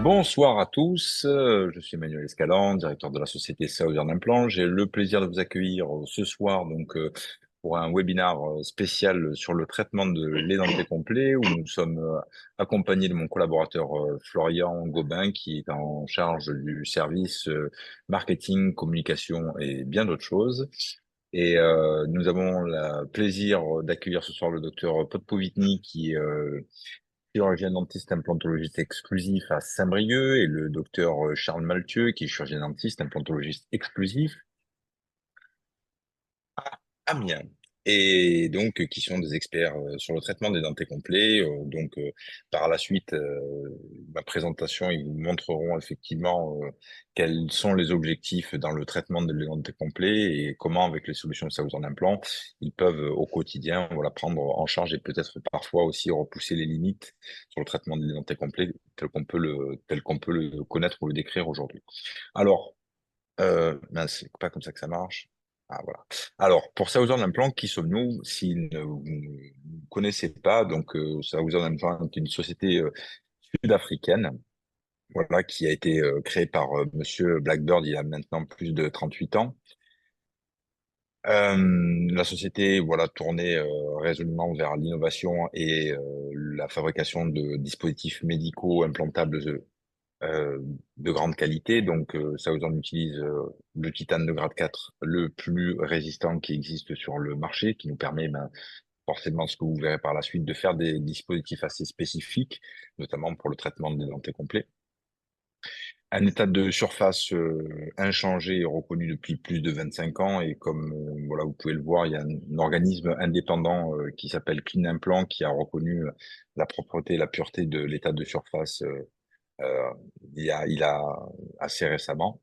Bonsoir à tous, je suis Emmanuel Escaland, directeur de la société Southern Implant. J'ai le plaisir de vous accueillir ce soir pour un webinaire spécial sur le traitement de l'édenté complet où nous sommes accompagnés de mon collaborateur Florian Gobin qui est en charge du service marketing, communication et bien d'autres choses. Et nous avons le plaisir d'accueillir ce soir le docteur Podpovitny qui est chirurgien dentiste implantologiste exclusif à Saint-Brieuc et le docteur Charles Maltieu, qui est chirurgien dentiste implantologiste exclusif à Amiens. Et donc, qui sont des experts sur le traitement des dentés complets. Par la suite, ma présentation, ils vous montreront effectivement quels sont les objectifs dans le traitement de dentés complets et comment, avec les solutions Southern Implant, ils peuvent au quotidien, voilà, prendre en charge et peut-être parfois aussi repousser les limites sur le traitement des dentés complets tel qu'on peut le connaître ou le décrire aujourd'hui. Alors, mince, c'est pas comme ça que ça marche. Ah, voilà. Alors, pour Southern Implant, qui sommes-nous? Si vous ne connaissez pas, Southern Implant est une société sud-africaine, voilà, qui a été créée par Monsieur Blackbird il y a maintenant plus de 38 ans. La société, voilà, tournée résolument vers l'innovation et la fabrication de dispositifs médicaux implantables euh, de grande qualité. Southern utilise le titane de grade 4, le plus résistant qui existe sur le marché, qui nous permet, forcément, ce que vous verrez par la suite, de faire des dispositifs assez spécifiques, notamment pour le traitement des dentés complets. Un état de surface inchangé et reconnu depuis plus de 25 ans. Et comme voilà, vous pouvez le voir, il y a un organisme indépendant qui s'appelle Clean Implant qui a reconnu la propreté et la pureté de l'état de surface euh, il a assez récemment,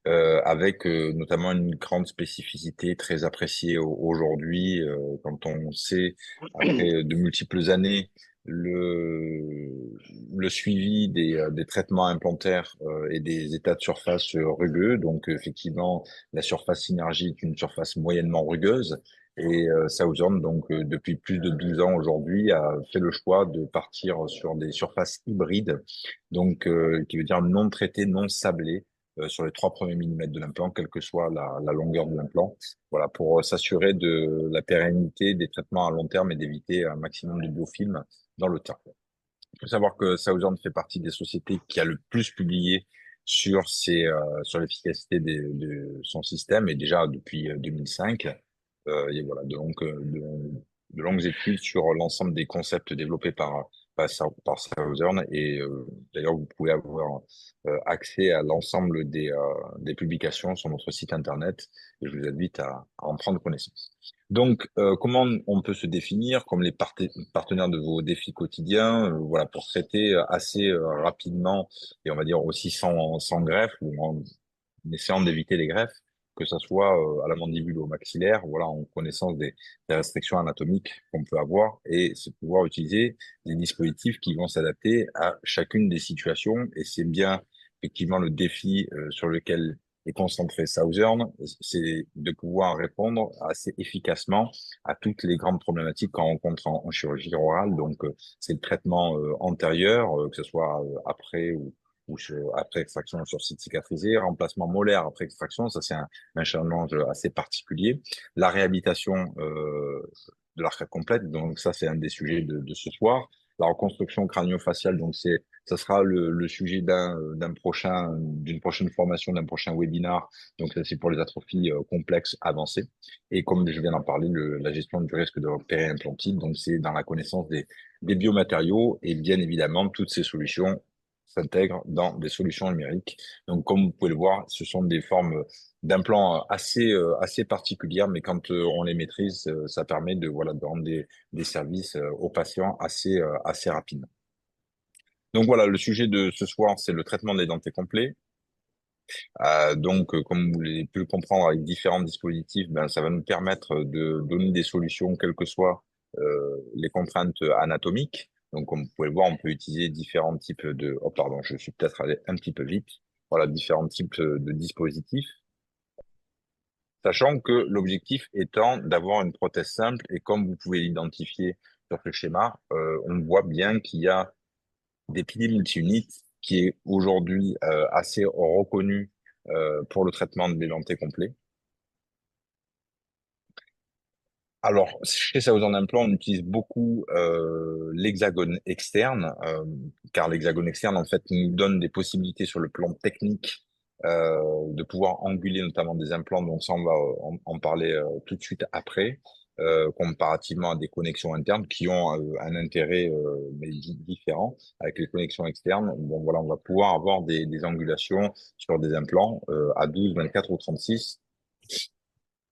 avec notamment une grande spécificité très appréciée aujourd'hui, quand on sait, après de multiples années, le, le suivi des traitements implantaires et des états de surface rugueux. Effectivement, la surface Synergie est une surface moyennement rugueuse. Et Southern, depuis plus de 12 ans aujourd'hui, a fait le choix de partir sur des surfaces hybrides, qui veut dire non traitées, non sablées, sur les 3 premiers millimètres de l'implant, quelle que soit la longueur de l'implant. Voilà, pour s'assurer de la pérennité des traitements à long terme et d'éviter un maximum de biofilm dans le temps. Il faut savoir que Southern fait partie des sociétés qui a le plus publié sur l'efficacité de son système, et déjà depuis 2005. Et voilà, de longues études sur l'ensemble des concepts développés par Southern. Et d'ailleurs, vous pouvez avoir accès à l'ensemble des publications sur notre site internet, et je vous invite à en prendre connaissance. Comment on peut se définir comme les partenaires de vos défis quotidiens, voilà, pour traiter assez rapidement et on va dire aussi sans greffe ou en essayant d'éviter les greffes, que ça soit à la mandibule ou au maxillaire, voilà, en connaissance des restrictions anatomiques qu'on peut avoir, et c'est pouvoir utiliser des dispositifs qui vont s'adapter à chacune des situations. Et c'est bien effectivement le défi sur lequel est concentré Southern, c'est de pouvoir répondre assez efficacement à toutes les grandes problématiques qu'on rencontre en chirurgie orale. C'est le traitement antérieur, que ce soit après après extraction sur site cicatrisé, remplacement molaire après extraction, ça c'est un challenge assez particulier. La réhabilitation de l'arcade complète, donc ça c'est un des sujets de ce soir. La reconstruction crânio-faciale, ça sera le sujet d'une prochaine formation, d'un prochain webinar. Donc ça c'est pour les atrophies complexes avancées. Et comme je viens d'en parler, la gestion du risque de périimplantite, donc c'est dans la connaissance des biomatériaux, et bien évidemment toutes ces solutions s'intègrent dans des solutions numériques. Donc, comme vous pouvez le voir, ce sont des formes d'implants assez particulières, mais quand on les maîtrise, ça permet voilà, de rendre des services aux patients assez rapidement. Donc voilà, le sujet de ce soir, c'est le traitement des dentés complets. Comme vous l'avez pu le comprendre avec différents dispositifs, ça va nous permettre de donner des solutions, quelles que soient les contraintes anatomiques. Donc, comme vous pouvez le voir, on peut utiliser différents types Oh, pardon, je suis peut-être allé un petit peu vite. Voilà, différents types de dispositifs, sachant que l'objectif étant d'avoir une prothèse simple. Et comme vous pouvez l'identifier sur ce schéma, on voit bien qu'il y a des piliers multi-units qui est aujourd'hui assez reconnu pour le traitement de l'édenté complet. Alors, chez Southern Implant, on utilise beaucoup l'hexagone externe, car l'hexagone externe, en fait, nous donne des possibilités sur le plan technique de pouvoir anguler notamment des implants. Donc ça, on va en parler tout de suite après, comparativement à des connexions internes qui ont un intérêt mais différent. Avec les connexions externes, bon voilà, on va pouvoir avoir des angulations sur des implants à 12, 24 ou 36.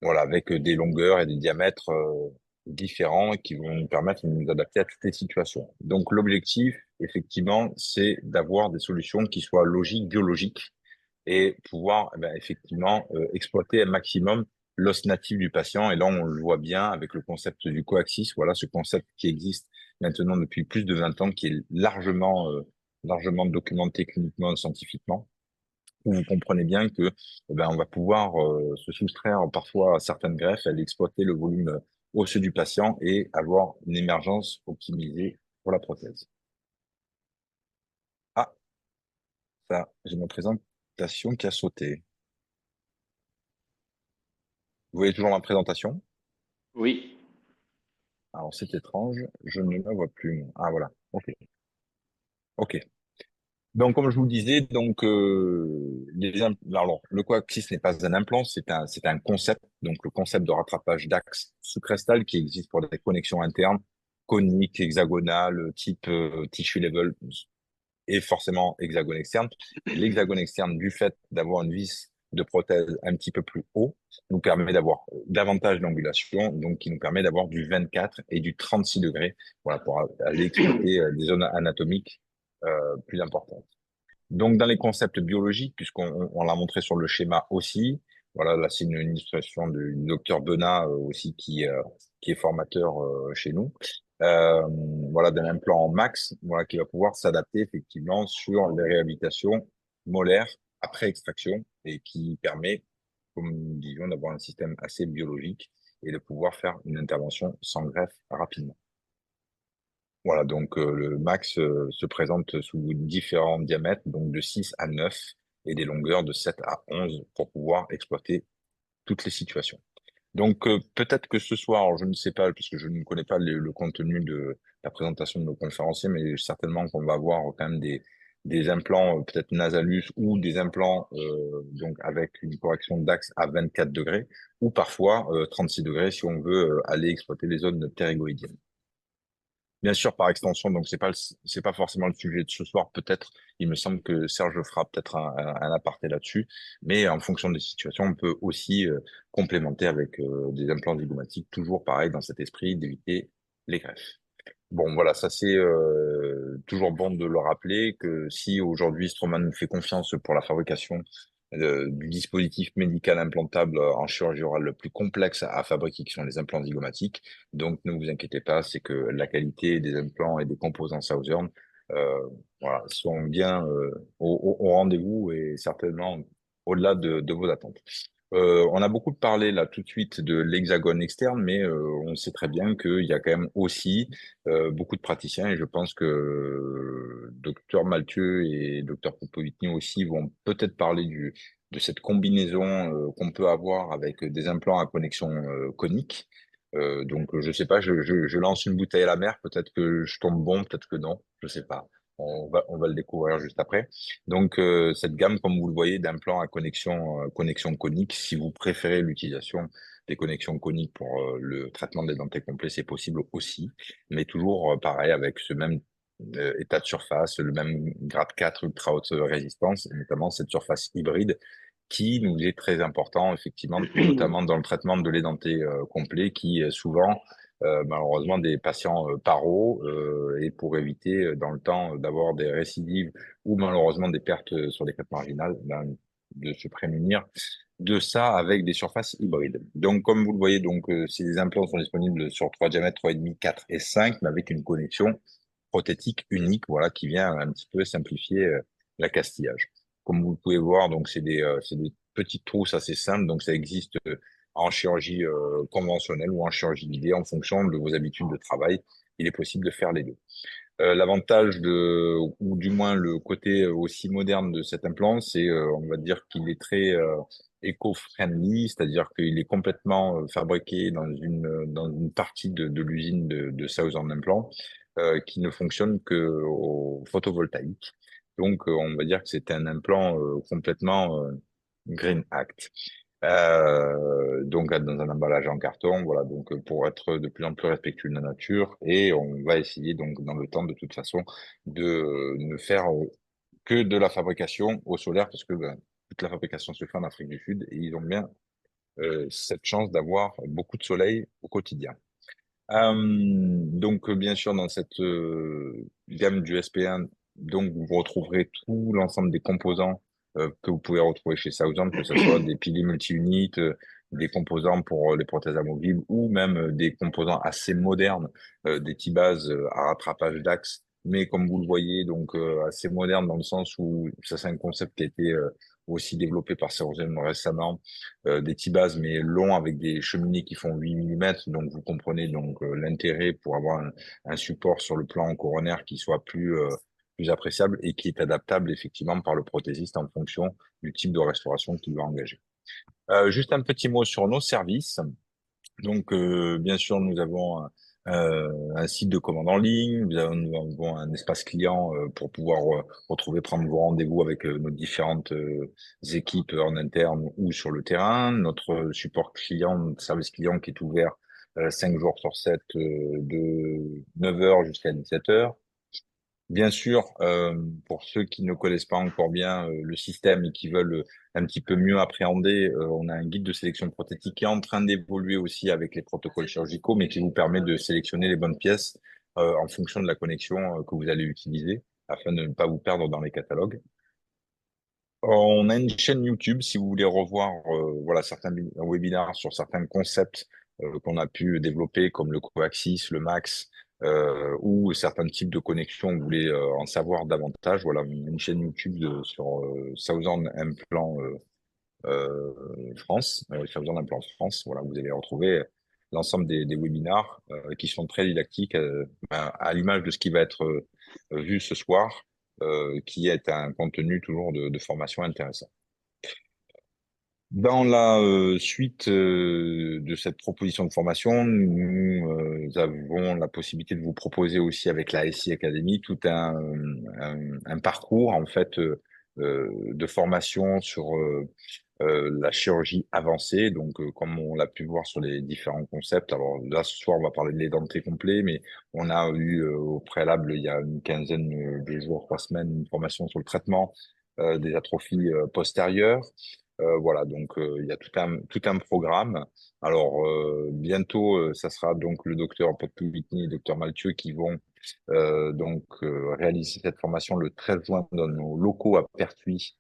Voilà, avec des longueurs et des diamètres différents qui vont nous permettre de nous adapter à toutes les situations. Donc l'objectif, effectivement, c'est d'avoir des solutions qui soient logiques, biologiques et pouvoir eh ben, effectivement exploiter un maximum l'os natif du patient. Et là, on le voit bien avec le concept du coaxis. Voilà, ce concept qui existe maintenant depuis plus de 20 ans, qui est largement documenté cliniquement et scientifiquement, où vous comprenez bien que on va pouvoir se soustraire parfois à certaines greffes, aller exploiter le volume osseux du patient et avoir une émergence optimisée pour la prothèse. Ah, ça, j'ai ma présentation qui a sauté. Vous voyez toujours ma présentation? Oui, Alors c'est étrange, je ne la vois plus. Ah voilà, ok, ok. Donc comme je vous le disais, donc alors le coaxis n'est pas un implant, c'est un concept. Donc le concept de rattrapage d'axe sous-crestal qui existe pour des connexions internes coniques, hexagonales, type tissue level et forcément hexagone externe. L'hexagone externe, du fait d'avoir une vis de prothèse un petit peu plus haut, nous permet d'avoir davantage d'angulation, donc qui nous permet d'avoir du 24 et du 36 degrés, voilà, pour aller exploiter des zones anatomiques plus importantes. Donc, dans les concepts biologiques, puisqu'on l'a montré sur le schéma aussi, voilà, là, c'est une illustration du docteur Benat aussi qui est formateur chez nous. Euh, voilà, d'un implant max, voilà, qui va pouvoir s'adapter effectivement sur les réhabilitations molaires après extraction et qui permet, comme nous disions, d'avoir un système assez biologique et de pouvoir faire une intervention sans greffe rapidement. Voilà, donc le max se présente sous différents diamètres, donc de 6 à 9 et des longueurs de 7 à 11 pour pouvoir exploiter toutes les situations. Donc peut-être que ce soir, alors, je ne sais pas, puisque je ne connais pas le contenu de la présentation de nos conférenciers, mais certainement qu'on va avoir quand même des implants peut-être Nasalus ou des implants donc avec une correction d'axe à 24 degrés ou parfois 36 degrés si on veut aller exploiter les zones ptérygoïdiennes. Bien sûr, par extension, donc c'est pas forcément le sujet de ce soir. Peut-être, il me semble que Serge fera peut-être un aparté là-dessus, mais en fonction des situations, on peut aussi complémenter avec des implants zygomatiques, toujours pareil dans cet esprit d'éviter les greffes. Bon, voilà, ça c'est toujours bon de le rappeler que si aujourd'hui Straumann nous fait confiance pour la fabrication du dispositif médical implantable en chirurgie orale le plus complexe à fabriquer, qui sont les implants zygomatiques, donc ne vous inquiétez pas, c'est que la qualité des implants et des composants Southern euh, voilà, sont bien au rendez-vous et certainement au-delà de vos attentes. On a beaucoup parlé là tout de suite de l'hexagone externe, mais on sait très bien qu'il y a quand même aussi beaucoup de praticiens et je pense que docteur Maltieu et docteur Popovitny aussi vont peut-être parler de cette combinaison qu'on peut avoir avec des implants à connexion conique. Donc je sais pas, je lance une bouteille à la mer, peut-être que je tombe bon, peut-être que non, je sais pas. On va le découvrir juste après. Donc cette gamme, comme vous le voyez, d'implants à connexion conique, si vous préférez l'utilisation des connexions coniques pour le traitement des dentés complets, c'est possible aussi, mais toujours pareil avec ce même état de surface, le même grade 4 ultra haute résistance, et notamment cette surface hybride qui nous est très important, effectivement, notamment dans le traitement de l'édenté complet, qui souvent, malheureusement, des patients paro, et pour éviter dans le temps d'avoir des récidives ou malheureusement des pertes sur les crêtes marginales, ben, de se prémunir de ça avec des surfaces hybrides. Donc, comme vous le voyez, donc ces implants sont disponibles sur 3 diamètres, 3,5, 4 et 5, mais avec une connexion prothétique unique, voilà, qui vient un petit peu simplifier l'accastillage. Comme vous pouvez voir, donc c'est des petites trousses assez simples, donc ça existe en chirurgie conventionnelle ou en chirurgie guidée en fonction de vos habitudes de travail. Il est possible de faire les deux. L'avantage ou du moins le côté aussi moderne de cet implant, c'est, on va dire qu'il est très éco-friendly, c'est-à-dire qu'il est complètement fabriqué dans une partie de l'usine de Southern Implant, qui ne fonctionne que au photovoltaïque. Donc, on va dire que c'est un implant complètement Green Act. Donc dans un emballage en carton, voilà, donc pour être de plus en plus respectueux de la nature, et on va essayer donc dans le temps de toute façon de ne faire que de la fabrication au solaire, parce que ben, toute la fabrication se fait en Afrique du Sud et ils ont bien cette chance d'avoir beaucoup de soleil au quotidien. Donc, bien sûr, dans cette gamme du SP1, donc, vous retrouverez tout l'ensemble des composants que vous pouvez retrouver chez Southern, que ce soit des piliers multi-units, des composants pour les prothèses amovibles ou même des composants assez modernes, des T-bases à rattrapage d'axe, mais comme vous le voyez, donc assez modernes dans le sens où ça, c'est un concept qui a été aussi développé par Southern récemment, des T-bases mais longs avec des cheminées qui font 8 mm. Donc vous comprenez donc l'intérêt pour avoir un support sur le plan coronaire qui soit plus appréciable et qui est adaptable effectivement par le prothésiste en fonction du type de restauration qu'il va engager. Juste un petit mot sur nos services. Donc, bien sûr, nous avons un site de commande en ligne, nous avons un espace client pour pouvoir retrouver, prendre vos rendez-vous avec nos différentes équipes en interne ou sur le terrain. Notre support client, notre service client qui est ouvert 5 jours sur 7 de 9 heures jusqu'à 17 heures. Bien sûr, pour ceux qui ne connaissent pas encore bien le système et qui veulent un petit peu mieux appréhender, on a un guide de sélection prothétique qui est en train d'évoluer aussi avec les protocoles chirurgicaux, mais qui vous permet de sélectionner les bonnes pièces en fonction de la connexion que vous allez utiliser, afin de ne pas vous perdre dans les catalogues. On a une chaîne YouTube si vous voulez revoir voilà certains webinaires sur certains concepts qu'on a pu développer comme le coaxis, le max ou certains types de connexions. Vous voulez en savoir davantage. Voilà une chaîne YouTube sur Southern Implant France, Southern Implant France. Voilà, vous allez retrouver l'ensemble des webinaires qui sont très didactiques à l'image de ce qui va être vu ce soir qui est un contenu toujours de formation intéressant. Dans la suite de cette proposition de formation, nous avons la possibilité de vous proposer aussi avec la SI Academy tout un parcours en fait de formation sur la chirurgie avancée. Donc, comme on l'a pu voir sur les différents concepts. Alors là, ce soir, on va parler de l'édenté complet, mais on a eu au préalable, il y a une quinzaine de jours, 3 semaines, une formation sur le traitement des atrophies postérieures. Voilà, donc il y a tout un programme. Alors bientôt, ça sera donc le docteur Potpouitny et le docteur Malthieu qui vont réaliser cette formation le 13 juin dans nos locaux à Pertuis,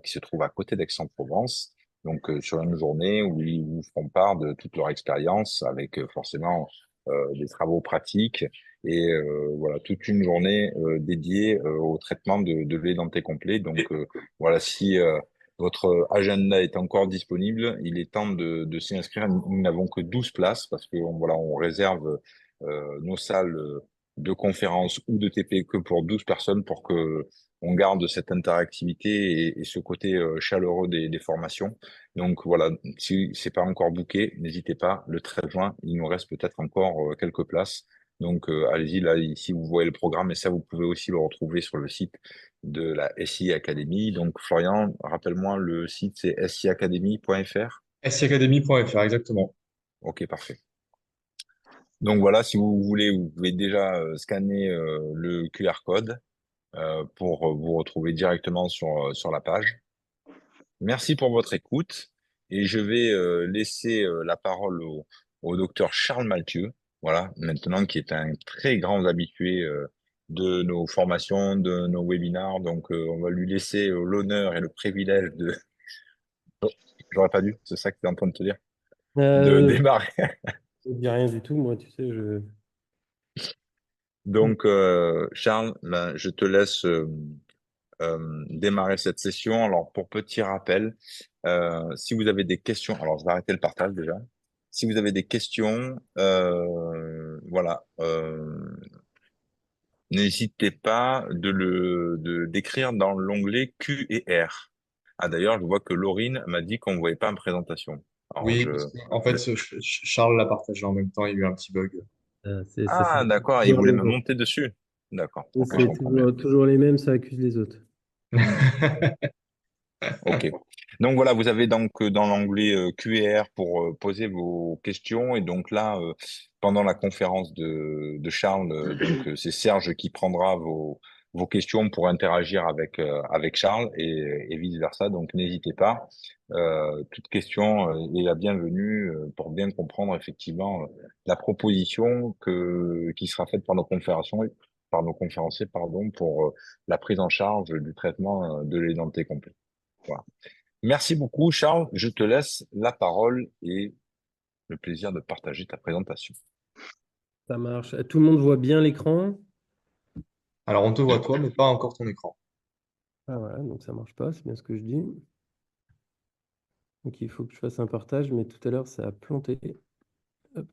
qui se trouvent à côté d'Aix-en-Provence. Donc sur une journée où ils vous feront part de toute leur expérience avec forcément des travaux pratiques et voilà toute une journée dédiée au traitement de l'édenté complet. Donc voilà, si votre agenda est encore disponible, il est temps de s'y inscrire. Nous n'avons que 12 places parce que voilà, on réserve nos salles de conférences ou de TP que pour 12 personnes pour que on garde cette interactivité et ce côté chaleureux des formations. Donc voilà, si c'est pas encore booké, n'hésitez pas. Le 13 juin, il nous reste peut-être encore quelques places. Donc allez-y, là, ici, vous voyez le programme et ça, vous pouvez aussi le retrouver sur le site de la SI Academy. Donc Florian, rappelle-moi, le site c'est siacademy.fr. siacademy.fr, exactement. Ok, parfait. Donc voilà, si vous voulez, vous pouvez déjà scanner le QR code pour vous retrouver directement sur la page. Merci pour votre écoute et je vais laisser la parole au docteur Charles Malthieu, voilà, maintenant qui est un très grand habitué de nos formations, de nos webinars. Donc on va lui laisser l'honneur et le privilège de, oh, j'aurais pas dû, c'est ça que tu es en train de te dire, de Euh, démarrer. je ne dis rien du tout, moi, tu sais, je... Donc Charles, ben, je te laisse démarrer cette session. Alors, pour petit rappel, si vous avez des questions, alors je vais arrêter le partage déjà. Si vous avez des questions, voilà, N'hésitez pas de d'écrire dans l'onglet Q et R. Ah, d'ailleurs, je vois que Laurine m'a dit qu'on ne voyait pas ma présentation. Alors, Oui, parce qu'en fait, Charles l'a partagé en même temps, il y a eu un petit bug. Ça, c'est Ah, d'accord, il toujours voulait les me mêmes. monter dessus. D'accord, ok, je C'est comprends bien. toujours les mêmes, ça accuse les autres. Ok. Donc voilà, vous avez donc dans l'onglet Q&R pour poser vos questions. Et donc là, pendant la conférence de Charles, c'est Serge qui prendra vos questions pour interagir avec Charles et vice-versa. Donc n'hésitez pas. Toute question est la bienvenue pour bien comprendre effectivement la proposition qui sera faite par nos conférenciers, pardon, pour la prise en charge du traitement de l'identité complète. Voilà. Merci beaucoup, Charles. Je te laisse la parole et le plaisir de partager ta présentation. Ça marche. Tout le monde voit bien l'écran. Alors, on te voit toi, mais pas encore ton écran. Ah voilà, donc ça marche pas, c'est bien ce que je dis. Donc il faut que je fasse un partage, mais tout à l'heure ça a planté. Hop.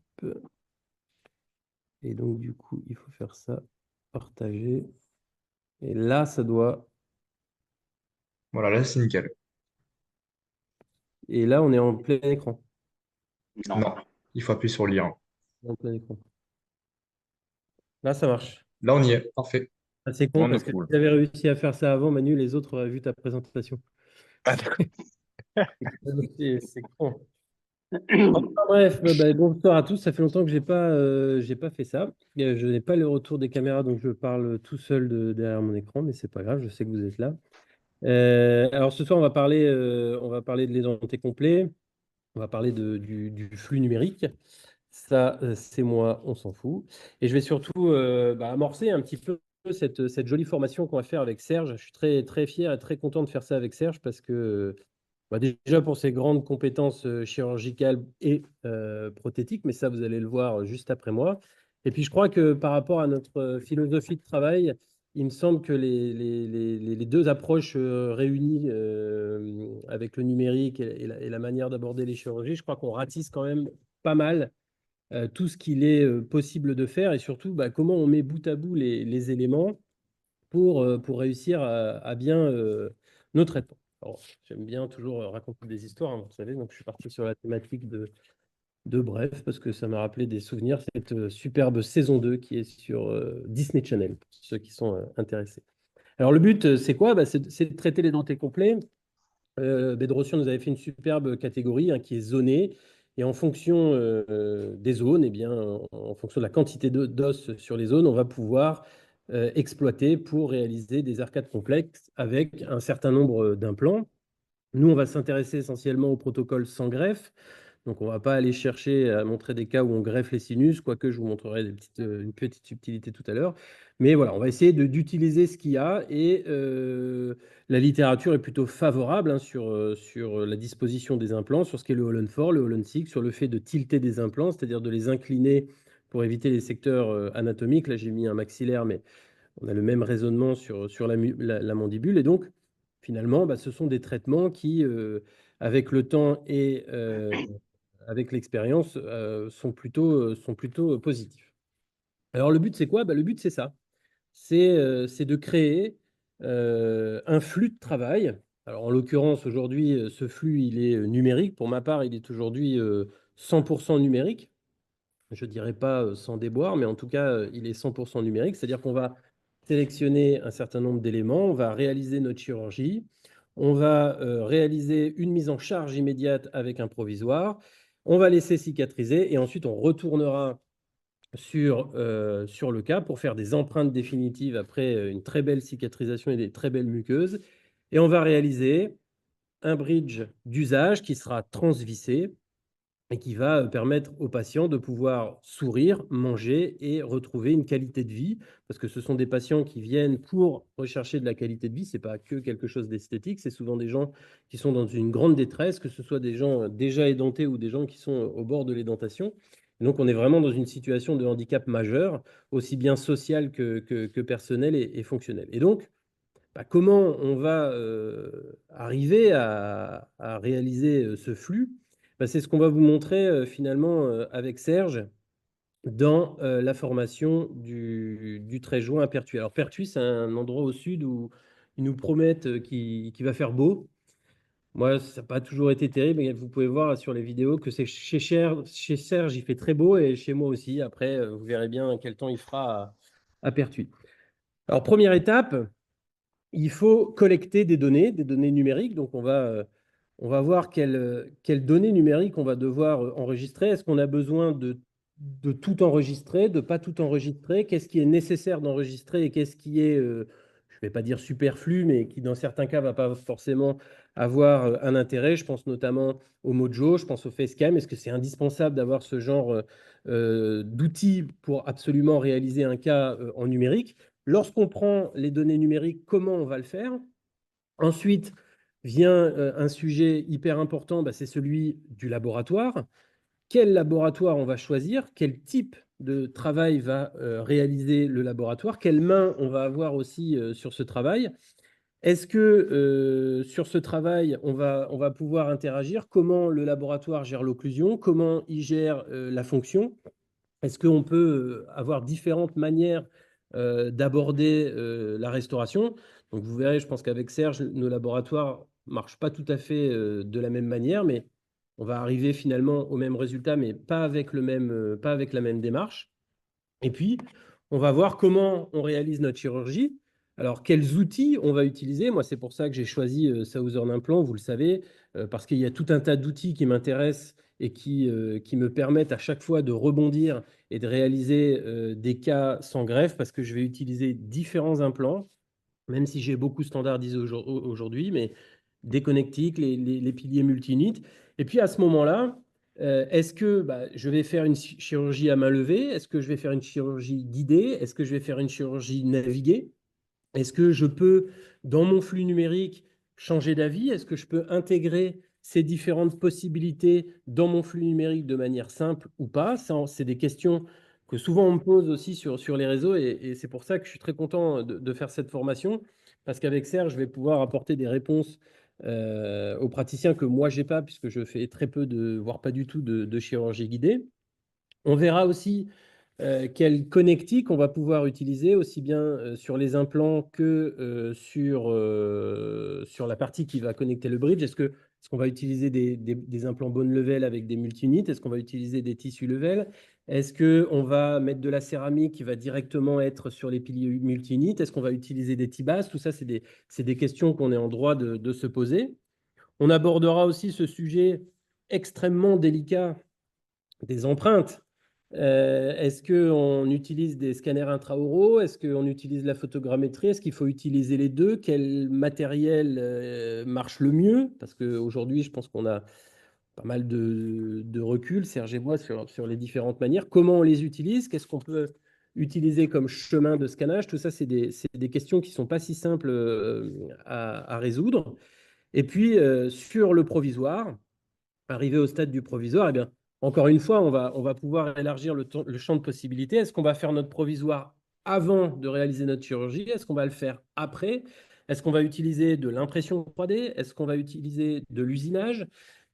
Et donc du coup, il faut faire ça, partager. Et là, ça doit. Voilà, là, c'est nickel. Et là, on est en plein écran. Non, il faut appuyer sur lire. En plein écran. Là, ça marche. Là, on y est. Parfait. Ah, c'est con parce que si Wonderful. tu avais réussi à faire ça avant, Manu, les autres auraient vu ta présentation. Ah, d'accord. C'est con. Enfin, bref, bonsoir à tous. Ça fait longtemps que j'ai pas fait ça. Je n'ai pas le retour des caméras, donc je parle tout seul derrière mon écran, mais c'est pas grave, je sais que vous êtes là. Alors ce soir, on va parler de l'identité complète. On va parler du flux numérique. Ça, c'est moi, on s'en fout. Et je vais surtout amorcer un petit peu cette jolie formation qu'on va faire avec Serge. Je suis très, très fier et très content de faire ça avec Serge parce que déjà pour ses grandes compétences chirurgicales et prothétiques, mais ça, vous allez le voir juste après moi. Et puis, je crois que par rapport à notre philosophie de travail, il me semble que les deux approches réunies avec le numérique et la manière d'aborder les chirurgies, je crois qu'on ratisse quand même pas mal tout ce qu'il est possible de faire et surtout comment on met bout à bout les éléments pour réussir à bien nos traitements. Alors, j'aime bien toujours raconter des histoires, hein, vous savez, donc je suis parti sur la thématique de Bref, parce que ça m'a rappelé des souvenirs, cette superbe saison 2 qui est sur Disney Channel, pour ceux qui sont intéressés. Alors le but, c'est quoi? C'est de traiter les dentés complets. Bedrosian nous avait fait une superbe catégorie hein, qui est zonée. Et en fonction des zones, eh bien, en fonction de la quantité d'os sur les zones, on va pouvoir exploiter pour réaliser des arcades complexes avec un certain nombre d'implants. Nous, on va s'intéresser essentiellement au protocole sans greffe. Donc, on ne va pas aller chercher à montrer des cas où on greffe les sinus, quoique je vous montrerai une petite subtilité tout à l'heure. Mais voilà, on va essayer d'utiliser ce qu'il y a et la littérature est plutôt favorable hein, sur la disposition des implants, sur ce qu'est le Holland 4, le Holland 6, sur le fait de tilter des implants, c'est-à-dire de les incliner pour éviter les secteurs anatomiques. Là, j'ai mis un maxillaire, mais on a le même raisonnement sur la mandibule. Et donc, finalement, ce sont des traitements qui, avec le temps et avec l'expérience, sont plutôt positifs. Alors, le but, c'est quoi? Le but, c'est ça. C'est de créer un flux de travail. Alors, en l'occurrence, aujourd'hui, ce flux, il est numérique. Pour ma part, il est aujourd'hui 100% numérique. Je ne dirais pas sans déboire, mais en tout cas, il est 100% numérique. C'est-à-dire qu'on va sélectionner un certain nombre d'éléments, on va réaliser notre chirurgie, on va réaliser une mise en charge immédiate avec un provisoire, on va laisser cicatriser et ensuite on retournera sur le cas pour faire des empreintes définitives après une très belle cicatrisation et des très belles muqueuses. Et on va réaliser un bridge d'usage qui sera transvissé et qui va permettre aux patients de pouvoir sourire, manger et retrouver une qualité de vie, parce que ce sont des patients qui viennent pour rechercher de la qualité de vie, ce n'est pas que quelque chose d'esthétique, c'est souvent des gens qui sont dans une grande détresse, que ce soit des gens déjà édentés ou des gens qui sont au bord de l'édentation. Donc on est vraiment dans une situation de handicap majeur, aussi bien social que personnel et fonctionnel. Et donc, comment on va arriver à réaliser ce flux? C'est ce qu'on va vous montrer finalement avec Serge dans la formation du 13 juin à Pertuis. Alors Pertuis, c'est un endroit au sud où ils nous promettent qu'il va faire beau. Moi, ça n'a pas toujours été terrible, mais vous pouvez voir là, sur les vidéos que c'est chez Serge, il fait très beau et chez moi aussi. Après, vous verrez bien quel temps il fera à Pertuis. Alors, première étape, il faut collecter des données numériques. Donc, on va voir quelles données numériques on va devoir enregistrer. Est-ce qu'on a besoin de tout enregistrer, de pas tout enregistrer? Qu'est-ce qui est nécessaire d'enregistrer et qu'est-ce qui est, je ne vais pas dire superflu, mais qui dans certains cas va pas forcément avoir un intérêt. Je pense notamment au Mojo, je pense au Facecam. Est-ce que c'est indispensable d'avoir ce genre d'outils pour absolument réaliser un cas en numérique? Lorsqu'on prend les données numériques, comment on va le faire? Ensuite vient un sujet hyper important, c'est celui du laboratoire. Quel laboratoire on va choisir? Quel type de travail va réaliser le laboratoire? Quelles mains on va avoir aussi sur ce travail? Est-ce que sur ce travail, on va pouvoir interagir? Comment le laboratoire gère l'occlusion? Comment il gère la fonction? Est-ce qu'on peut avoir différentes manières d'aborder la restauration? Donc vous verrez, je pense qu'avec Serge, nos laboratoires ne marchent pas tout à fait de la même manière, mais on va arriver finalement au même résultat, mais pas avec pas avec la même démarche. Et puis, on va voir comment on réalise notre chirurgie. Alors, quels outils on va utiliser? Moi, c'est pour ça que j'ai choisi Southern Implant, vous le savez, parce qu'il y a tout un tas d'outils qui m'intéressent et qui me permettent à chaque fois de rebondir et de réaliser des cas sans greffe, parce que je vais utiliser différents implants, même si j'ai beaucoup standardisé aujourd'hui, mais des connectiques, les piliers multinites. Et puis à ce moment-là, est-ce que je vais faire une chirurgie à main levée? Est-ce que je vais faire une chirurgie guidée? Est-ce que je vais faire une chirurgie naviguée? Est-ce que je peux, dans mon flux numérique, changer d'avis? Est-ce que je peux intégrer ces différentes possibilités dans mon flux numérique de manière simple ou pas? C'est des questions que souvent on me pose aussi sur les réseaux et c'est pour ça que je suis très content de faire cette formation parce qu'avec Serge, je vais pouvoir apporter des réponses aux praticiens que moi, je n'ai pas puisque je fais très peu voire pas du tout de chirurgie guidée. On verra aussi quelle connectique on va pouvoir utiliser aussi bien sur les implants que sur la partie qui va connecter le bridge. Est-ce qu'on va utiliser des implants bone level avec des multinites? Est-ce qu'on va utiliser des tissus level? Est-ce qu'on va mettre de la céramique qui va directement être sur les piliers multinites? Est-ce qu'on va utiliser des T-bases? Tout ça, c'est des questions qu'on est en droit de se poser. On abordera aussi ce sujet extrêmement délicat des empreintes. Est-ce qu'on utilise des scanners intraoraux? Est-ce qu'on utilise la photogrammétrie? Est-ce qu'il faut utiliser les deux? Quel matériel marche le mieux? Parce qu'aujourd'hui, je pense qu'on a pas mal de recul, Serge et moi, sur les différentes manières. Comment on les utilise? Qu'est-ce qu'on peut utiliser comme chemin de scannage? Tout ça, c'est des questions qui ne sont pas si simples à résoudre. Et puis, sur le provisoire, arrivé au stade du provisoire, eh bien, encore une fois, on va pouvoir élargir le champ de possibilités. Est-ce qu'on va faire notre provisoire avant de réaliser notre chirurgie? Est-ce qu'on va le faire après? Est-ce qu'on va utiliser de l'impression 3D? Est-ce qu'on va utiliser de l'usinage?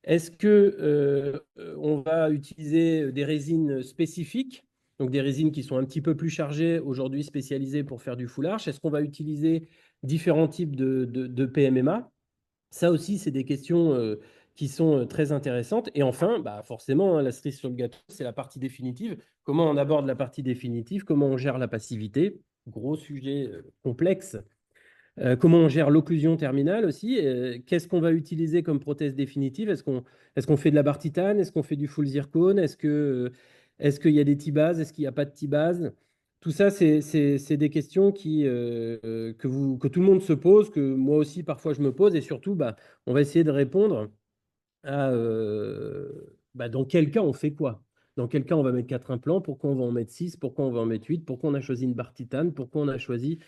Est-ce qu'on va utiliser des résines spécifiques? Donc des résines qui sont un petit peu plus chargées, aujourd'hui spécialisées pour faire du full arch. Est-ce qu'on va utiliser différents types de PMMA? Ça aussi, c'est des questions qui sont très intéressantes. Et enfin, forcément, la cerise sur le gâteau, c'est la partie définitive. Comment on aborde la partie définitive? Comment on gère la passivité? Gros sujet complexe. Comment on gère l'occlusion terminale aussi? Qu'est-ce qu'on va utiliser comme prothèse définitive? Est-ce qu'on fait de la barre titane? Est-ce qu'on fait du full zircone? Est-ce qu'il y a des T-bases? Est-ce qu'il n'y a pas de T-bases? Tout ça, c'est des questions que tout le monde se pose, que moi aussi parfois je me pose, et surtout, on va essayer de répondre à dans quel cas on fait quoi? Dans quel cas on va mettre 4 implants? Pourquoi on va en mettre 6? Pourquoi on va en mettre 8? Pourquoi on a choisi une barre titane? Pourquoi on a choisi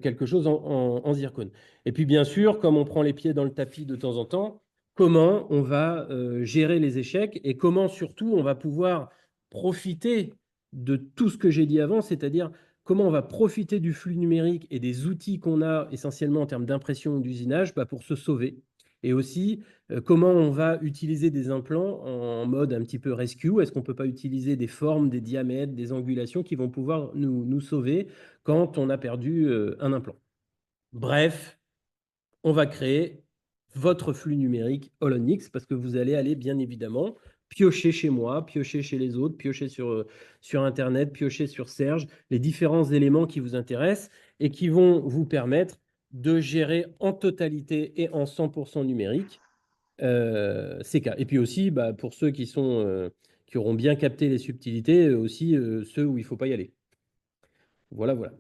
quelque chose en zircone? Et puis bien sûr, comme on prend les pieds dans le tapis de temps en temps, comment on va gérer les échecs et comment surtout on va pouvoir profiter de tout ce que j'ai dit avant, c'est-à-dire comment on va profiter du flux numérique et des outils qu'on a essentiellement en termes d'impression ou d'usinage pour se sauver. Et aussi, comment on va utiliser des implants en mode un petit peu rescue. Est-ce qu'on ne peut pas utiliser des formes, des diamètres, des angulations qui vont pouvoir nous sauver quand on a perdu un implant? Bref, on va créer votre flux numérique Holonix parce que vous allez aller bien évidemment piocher chez moi, piocher chez les autres, piocher sur Internet, piocher sur Serge, les différents éléments qui vous intéressent et qui vont vous permettre de gérer en totalité et en 100% numérique ces cas. Et puis aussi, bah, pour ceux qui auront bien capté les subtilités, aussi ceux où il ne faut pas y aller. Voilà, voilà.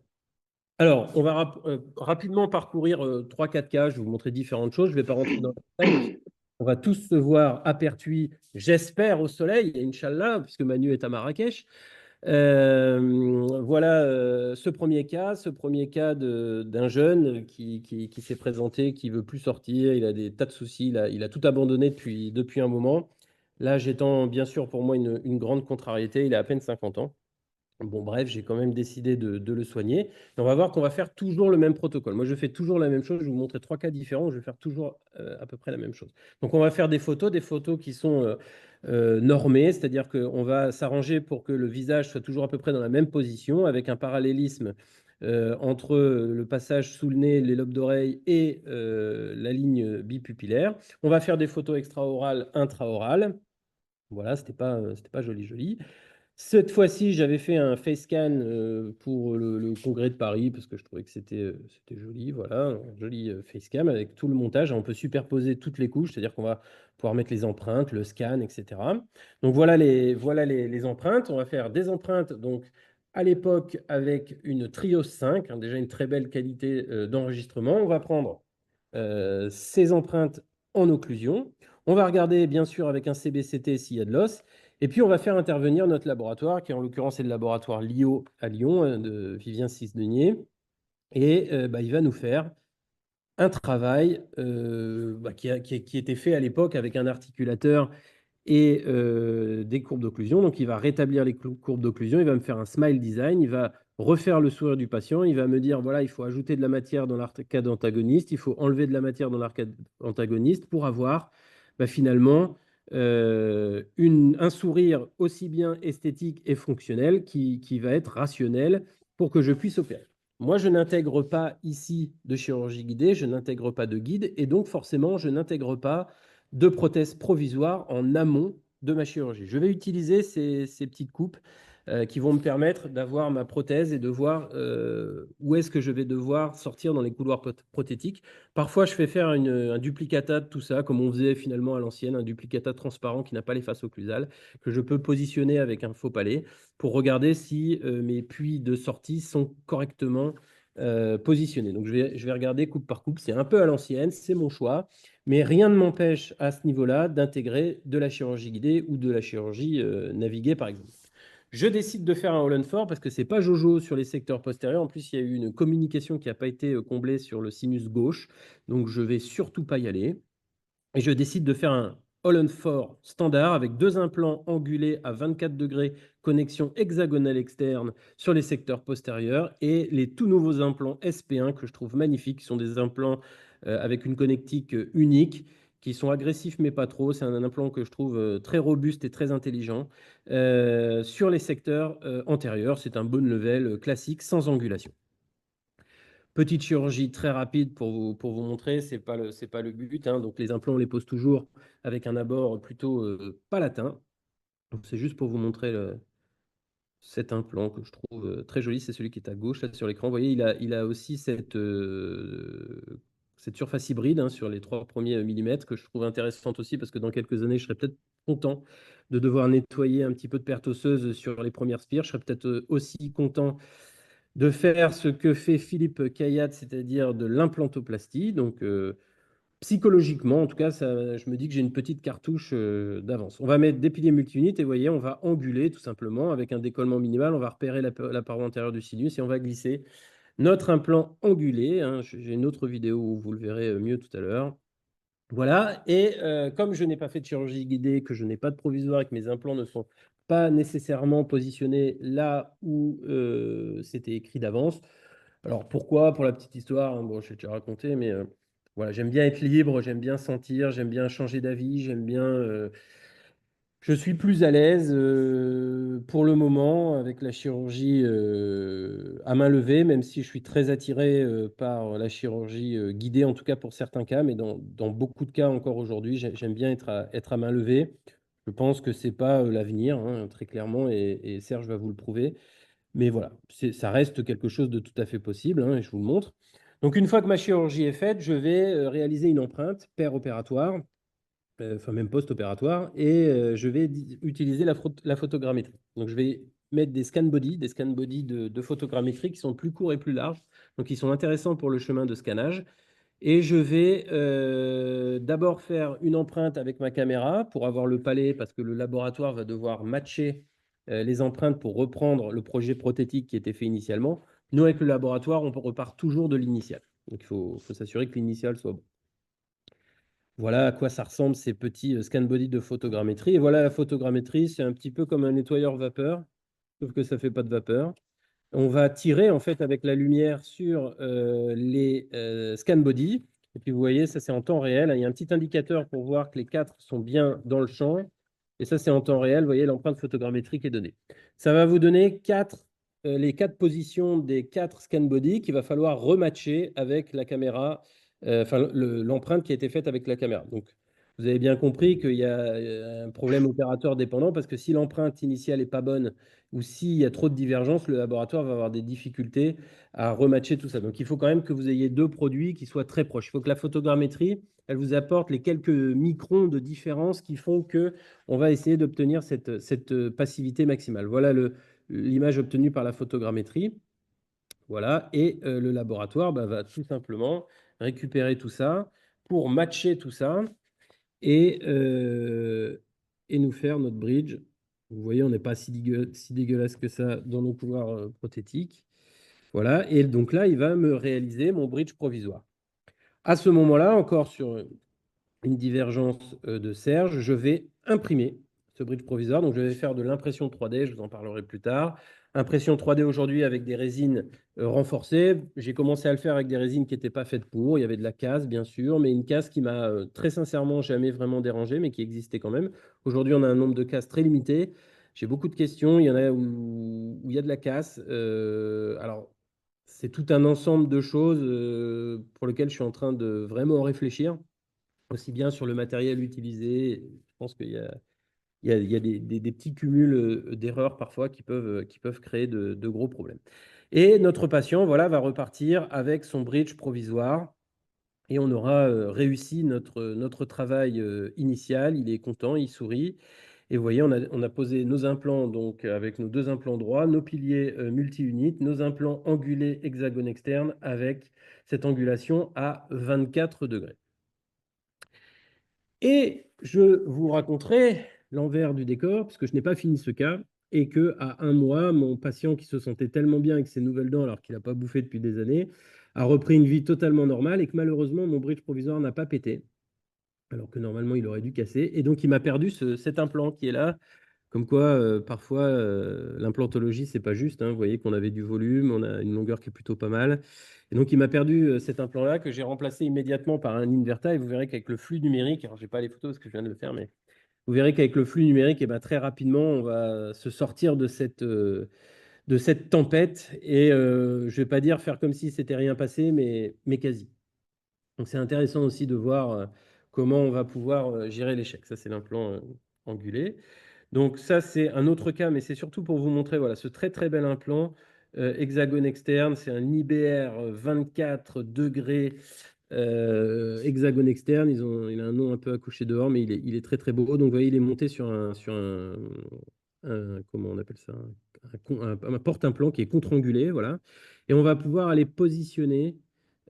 Alors, on va rapidement parcourir 3-4 cas. Je vais vous montrer différentes choses. Je ne vais pas rentrer dans les détails. On va tous se voir à Pertuis, j'espère, au soleil, Inch'Allah, puisque Manu est à Marrakech. Voilà ce premier cas d'un jeune qui s'est présenté, qui ne veut plus sortir. Il a des tas de soucis. Il a tout abandonné depuis un moment. L'âge étant bien sûr pour moi une grande contrariété. Il a à peine 50 ans. Bon, bref, j'ai quand même décidé de le soigner. Et on va voir qu'on va faire toujours le même protocole. Moi, je fais toujours la même chose. Je vais vous montrer 3 cas différents où je vais faire toujours à peu près la même chose. Donc, on va faire des photos qui sont normées, c'est-à-dire qu'on va s'arranger pour que le visage soit toujours à peu près dans la même position, avec un parallélisme entre le passage sous le nez, les lobes d'oreille et la ligne bipupillaire. On va faire des photos extra-orales, intra-orales. Voilà, c'était pas joli, joli. Cette fois-ci, j'avais fait un face scan pour le congrès de Paris parce que je trouvais que c'était joli. Voilà, un joli face cam avec tout le montage. On peut superposer toutes les couches, c'est-à-dire qu'on va pouvoir mettre les empreintes, le scan, etc. Donc voilà les empreintes. On va faire des empreintes donc à l'époque avec une Trios 5, hein, déjà une très belle qualité d'enregistrement. On va prendre ces empreintes en occlusion. On va regarder bien sûr avec un CBCT s'il y a de l'os. Et puis, on va faire intervenir notre laboratoire, qui en l'occurrence est le laboratoire LIO à Lyon, de Vivien Cisdenier. Et bah, il va nous faire un travail bah, qui était fait à l'époque avec un articulateur et des courbes d'occlusion. Donc, il va rétablir les courbes d'occlusion, il va me faire un smile design, il va refaire le sourire du patient, il va me dire, voilà, il faut ajouter de la matière dans l'arcade antagoniste, il faut enlever de la matière dans l'arcade antagoniste pour avoir bah, finalement un sourire aussi bien esthétique et fonctionnel qui va être rationnel pour que je puisse opérer. Moi, je n'intègre pas ici de chirurgie guidée, je n'intègre pas de guide et donc forcément, je n'intègre pas de prothèses provisoires en amont de ma chirurgie. Je vais utiliser ces petites coupes qui vont me permettre d'avoir ma prothèse et de voir où est-ce que je vais devoir sortir dans les couloirs prothétiques. Parfois, je fais faire un duplicata de tout ça, comme on faisait finalement à l'ancienne, un duplicata transparent qui n'a pas les faces occlusales, que je peux positionner avec un faux palais pour regarder si mes puits de sortie sont correctement positionnés. Donc, je vais regarder coupe par coupe. C'est un peu à l'ancienne, c'est mon choix. Mais rien ne m'empêche à ce niveau-là d'intégrer de la chirurgie guidée ou de la chirurgie naviguée, par exemple. Je décide de faire un All-on-4 parce que c'est pas Jojo sur les secteurs postérieurs. En plus, il y a eu une communication qui n'a pas été comblée sur le sinus gauche. Donc, je vais surtout pas y aller. Et je décide de faire un All-on-4 standard avec 2 implants angulés à 24 degrés, connexion hexagonale externe sur les secteurs postérieurs et les tout nouveaux implants SP1 que je trouve magnifiques, qui sont des implants avec une connectique unique, qui sont agressifs mais pas trop. C'est un implant que je trouve très robuste et très intelligent sur les secteurs antérieurs. C'est un bone level classique sans angulation. Petite chirurgie très rapide pour vous montrer, ce n'est pas le but, hein. Donc, les implants, on les pose toujours avec un abord plutôt palatin. C'est juste pour vous montrer cet implant que je trouve très joli. C'est celui qui est à gauche là, sur l'écran. Vous voyez, il a aussi cette surface hybride hein, sur les 3 premiers millimètres que je trouve intéressante aussi parce que dans quelques années, je serais peut-être content de devoir nettoyer un petit peu de perte osseuse sur les premières spires. Je serais peut-être aussi content de faire ce que fait Philippe Cayat, c'est-à-dire de l'implantoplastie. Donc, psychologiquement, en tout cas, je me dis que j'ai une petite cartouche d'avance. On va mettre des piliers multi-unités et vous voyez, on va anguler tout simplement avec un décollement minimal. On va repérer la paroi antérieure du sinus et on va glisser notre implant angulé, hein. J'ai une autre vidéo où vous le verrez mieux tout à l'heure. Voilà, et comme je n'ai pas fait de chirurgie guidée, que je n'ai pas de provisoire et que mes implants ne sont pas nécessairement positionnés là où c'était écrit d'avance. Alors pourquoi? Pour la petite histoire, hein, bon, je vais déjà raconté, mais Voilà, j'aime bien être libre, j'aime bien sentir, j'aime bien changer d'avis, j'aime bien. Je suis plus à l'aise pour le moment avec la chirurgie à main levée, même si je suis très attiré par la chirurgie guidée, en tout cas pour certains cas, mais dans beaucoup de cas encore aujourd'hui, j'aime bien être à main levée. Je pense que ce n'est pas l'avenir, hein, très clairement, et Serge va vous le prouver. Mais voilà, ça reste quelque chose de tout à fait possible, hein, et je vous le montre. Donc, une fois que ma chirurgie est faite, je vais réaliser une empreinte opératoire enfin même post-opératoire, et je vais utiliser la photogrammétrie. Donc, je vais mettre des scan body de photogrammétrie qui sont plus courts et plus larges, donc ils sont intéressants pour le chemin de scannage. Et je vais d'abord faire une empreinte avec ma caméra pour avoir le palais, parce que le laboratoire va devoir matcher les empreintes pour reprendre le projet prothétique qui était fait initialement. Nous, avec le laboratoire, on repart toujours de l'initial. Donc, il faut s'assurer que l'initial soit bon. Voilà à quoi ça ressemble ces petits scan body de photogrammétrie. Et voilà la photogrammétrie, c'est un petit peu comme un nettoyeur vapeur, sauf que ça ne fait pas de vapeur. On va tirer en fait avec la lumière sur les scan body. Et puis vous voyez, ça c'est en temps réel. Il y a un petit indicateur pour voir que les quatre sont bien dans le champ. Et ça c'est en temps réel. Vous voyez, l'empreinte photogrammétrique est donnée. Ça va vous donner les quatre positions des quatre scan body qu'il va falloir rematcher avec la caméra, enfin l'empreinte qui a été faite avec la caméra. Donc vous avez bien compris qu'il y a un problème opérateur dépendant, parce que si l'empreinte initiale n'est pas bonne, ou s'il y a trop de divergences, le laboratoire va avoir des difficultés à rematcher tout ça. Donc, il faut quand même que vous ayez deux produits qui soient très proches. Il faut que la photogrammétrie, elle vous apporte les quelques microns de différence qui font que on va essayer d'obtenir cette passivité maximale. Voilà l'image obtenue par la photogrammétrie. Voilà. Et le laboratoire va tout simplement récupérer tout ça pour matcher tout ça et, et nous faire notre bridge. Vous voyez, on n'est pas si dégueulasse que ça dans nos couloirs prothétiques. Voilà, et donc là, il va me réaliser mon bridge provisoire. À ce moment-là, encore sur une divergence de Serge, je vais imprimer ce bridge provisoire. Donc, je vais faire de l'impression 3D, je vous en parlerai plus tard. Impression 3D aujourd'hui avec des résines renforcées. J'ai commencé à le faire avec des résines qui n'étaient pas faites pour. Il y avait de la casse, bien sûr, mais une casse qui m'a très sincèrement jamais vraiment dérangé, mais qui existait quand même. Aujourd'hui, on a un nombre de casses très limité. J'ai beaucoup de questions. Il y en a où il y a de la casse. Alors, c'est tout un ensemble de choses pour lesquelles je suis en train de vraiment réfléchir, aussi bien sur le matériel utilisé. Je pense qu'il y a, il y a des petits cumuls d'erreurs parfois qui peuvent créer de gros problèmes. Et notre patient, voilà, va repartir avec son bridge provisoire et on aura réussi notre travail initial. Il est content, il sourit. Et vous voyez, on a posé nos implants, donc avec nos deux implants droits, nos piliers multi-unites, nos implants angulés hexagone externe avec cette angulation à 24 degrés. Et je vous raconterai l'envers du décor, parce que je n'ai pas fini ce cas, et qu'à un mois, mon patient qui se sentait tellement bien avec ses nouvelles dents, alors qu'il n'a pas bouffé depuis des années, a repris une vie totalement normale, et que malheureusement, mon bridge provisoire n'a pas pété, alors que normalement, il aurait dû casser. Et donc, il m'a perdu cet implant qui est là. Comme quoi, parfois, l'implantologie, c'est pas juste, hein. Vous voyez qu'on avait du volume, on a une longueur qui est plutôt pas mal. Et donc, il m'a perdu cet implant-là que j'ai remplacé immédiatement par un Inverta. Et vous verrez qu'avec le flux numérique, alors je n'ai pas les photos parce que je viens de le faire, mais vous verrez qu'avec le flux numérique, eh ben, très rapidement, on va se sortir de cette tempête. Et je ne vais pas dire faire comme si c'était rien passé, mais quasi. Donc, c'est intéressant aussi de voir comment on va pouvoir gérer l'échec. Ça, c'est l'implant angulé. Donc ça, c'est un autre cas, mais c'est surtout pour vous montrer voilà, ce très très bel implant hexagone externe. C'est un IBR 24 degrés hexagone externe. Il a un nom un peu accouché dehors, mais il est très très beau. Donc vous voyez, il est monté sur comment on appelle ça, un porte-implant qui est contre-angulé. Voilà. Et on va pouvoir aller positionner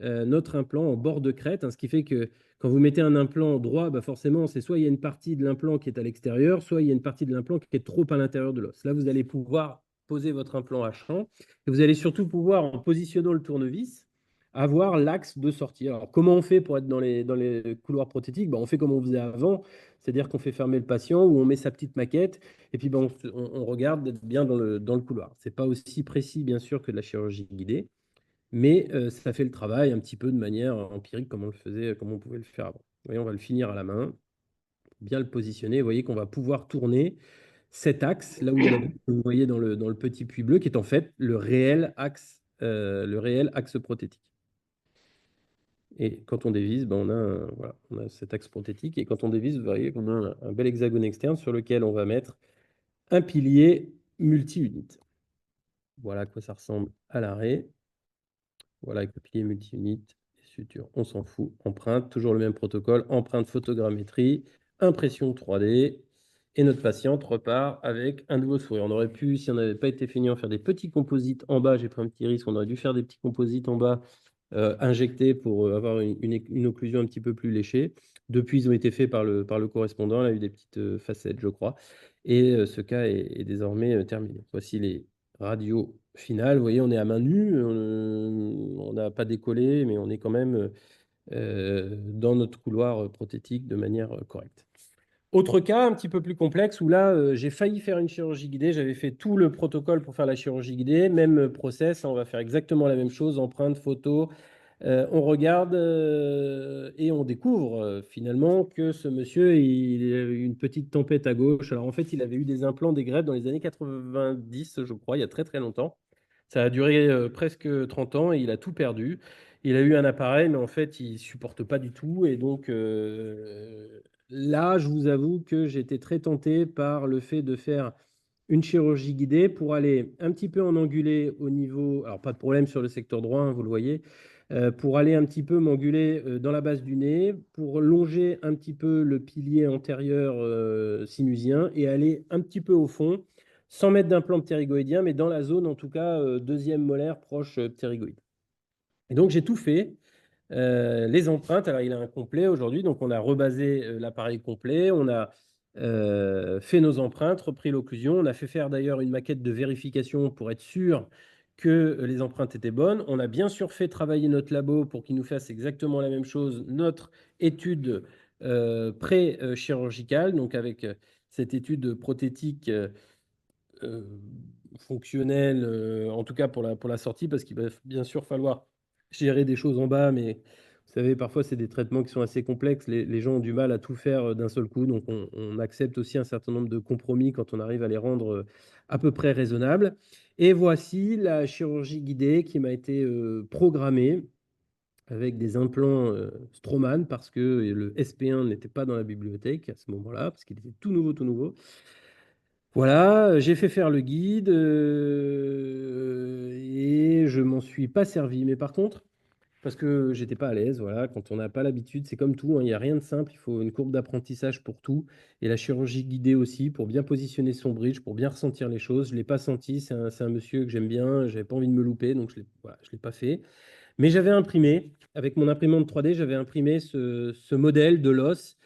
notre implant en bord de crête, hein, ce qui fait que quand vous mettez un implant droit, bah forcément, c'est soit il y a une partie de l'implant qui est à l'extérieur, soit il y a une partie de l'implant qui est trop à l'intérieur de l'os. Là, vous allez pouvoir poser votre implant à champ et vous allez surtout pouvoir, en positionnant le tournevis, avoir l'axe de sortie. Alors, comment on fait pour être dans les couloirs prothétiques? On fait comme on faisait avant, c'est-à-dire qu'on fait fermer le patient ou on met sa petite maquette et puis on regarde d'être bien dans le couloir. Ce n'est pas aussi précis, bien sûr, que de la chirurgie guidée. mais ça fait le travail un petit peu de manière empirique comme on le faisait, comme on pouvait le faire avant. Vous voyez, on va le finir à la main, bien le positionner. Vous voyez qu'on va pouvoir tourner cet axe, là où il y a la boucle que vous voyez dans le petit puits bleu, qui est en fait le réel axe prothétique. Et quand on dévisse, ben voilà, on a cet axe prothétique. Et quand on dévisse, vous voyez qu'on a un bel hexagone externe sur lequel on va mettre un pilier multi-unité. Voilà à quoi ça ressemble à l'arrêt. Voilà, avec le pilier multi-unité, suture, on s'en fout. Empreinte, toujours le même protocole, empreinte photogrammétrie, impression 3D. Et notre patiente repart avec un nouveau sourire. On aurait pu, si on n'avait pas été feignant, faire des petits composites en bas. J'ai pris un petit risque, on aurait dû faire des petits composites en bas injectés pour avoir une occlusion un petit peu plus léchée. Depuis, ils ont été faits par le correspondant. Il a eu des petites facettes, je crois. Et ce cas est désormais terminé. Voici les radios finales. Vous voyez, on est à main nue. On n'a pas décollé, mais on est quand même dans notre couloir prothétique de manière correcte. Autre cas un petit peu plus complexe où là, j'ai failli faire une chirurgie guidée. J'avais fait tout le protocole pour faire la chirurgie guidée, même process. On va faire exactement la même chose, empreinte, photo. On regarde et on découvre finalement que ce monsieur, il a eu une petite tempête à gauche. Alors en fait, il avait eu des implants, des greffes dans les années 90, je crois, il y a très très longtemps. Ça a duré presque 30 ans et il a tout perdu. Il a eu un appareil, mais en fait, il ne supporte pas du tout. Et donc, là, je vous avoue que j'étais très tenté par le fait de faire une chirurgie guidée pour aller un petit peu en angulé au niveau, alors pas de problème sur le secteur droit, hein, vous le voyez, pour aller un petit peu m'anguler dans la base du nez, pour longer un petit peu le pilier antérieur sinusien et aller un petit peu au fond, sans mettre d'implant ptérygoïdien, mais dans la zone en tout cas deuxième molaire proche ptérygoïde. Et donc j'ai tout fait. Les empreintes, alors il a un complet aujourd'hui, donc on a rebasé l'appareil complet, on a fait nos empreintes, repris l'occlusion, on a fait faire d'ailleurs une maquette de vérification pour être sûr que les empreintes étaient bonnes. On a bien sûr fait travailler notre labo pour qu'il nous fasse exactement la même chose, notre étude pré-chirurgicale, donc avec cette étude prothétique euh, fonctionnelle, en tout cas pour la sortie, parce qu'il va bien sûr falloir gérer des choses en bas, mais vous savez, parfois c'est des traitements qui sont assez complexes. Les gens ont du mal à tout faire d'un seul coup, donc on accepte aussi un certain nombre de compromis quand on arrive à les rendre à peu près raisonnables. Et voici la chirurgie guidée qui m'a été programmée avec des implants Straumann parce que le SP1 n'était pas dans la bibliothèque à ce moment-là, parce qu'il était tout nouveau, tout nouveau. Voilà, j'ai fait faire le guide et je m'en suis pas servi. Mais par contre, parce que j'étais pas à l'aise, voilà, quand on n'a pas l'habitude, c'est comme tout, hein, il n'y a rien de simple, il faut une courbe d'apprentissage pour tout. Et la chirurgie guidée aussi, pour bien positionner son bridge, pour bien ressentir les choses. Je ne l'ai pas senti, c'est un monsieur que j'aime bien, j'avais pas envie de me louper, donc voilà, je l'ai pas fait. Mais j'avais imprimé, avec mon imprimante 3D, j'avais imprimé ce modèle de l'os.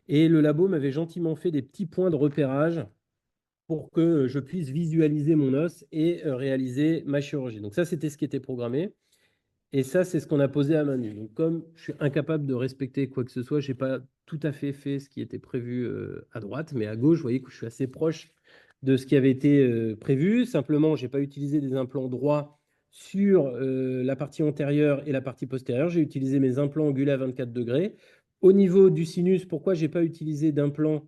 Et le labo m'avait gentiment fait des petits points de repérage pour que je puisse visualiser mon os et réaliser ma chirurgie. Donc ça, c'était ce qui était programmé. Et ça, c'est ce qu'on a posé à main nue. Donc comme je suis incapable de respecter quoi que ce soit, je n'ai pas tout à fait fait ce qui était prévu à droite, mais à gauche, vous voyez que je suis assez proche de ce qui avait été prévu. Simplement, je n'ai pas utilisé des implants droits sur la partie antérieure et la partie postérieure. J'ai utilisé mes implants angulés à 24 degrés. Au niveau du sinus, pourquoi je n'ai pas utilisé d'implant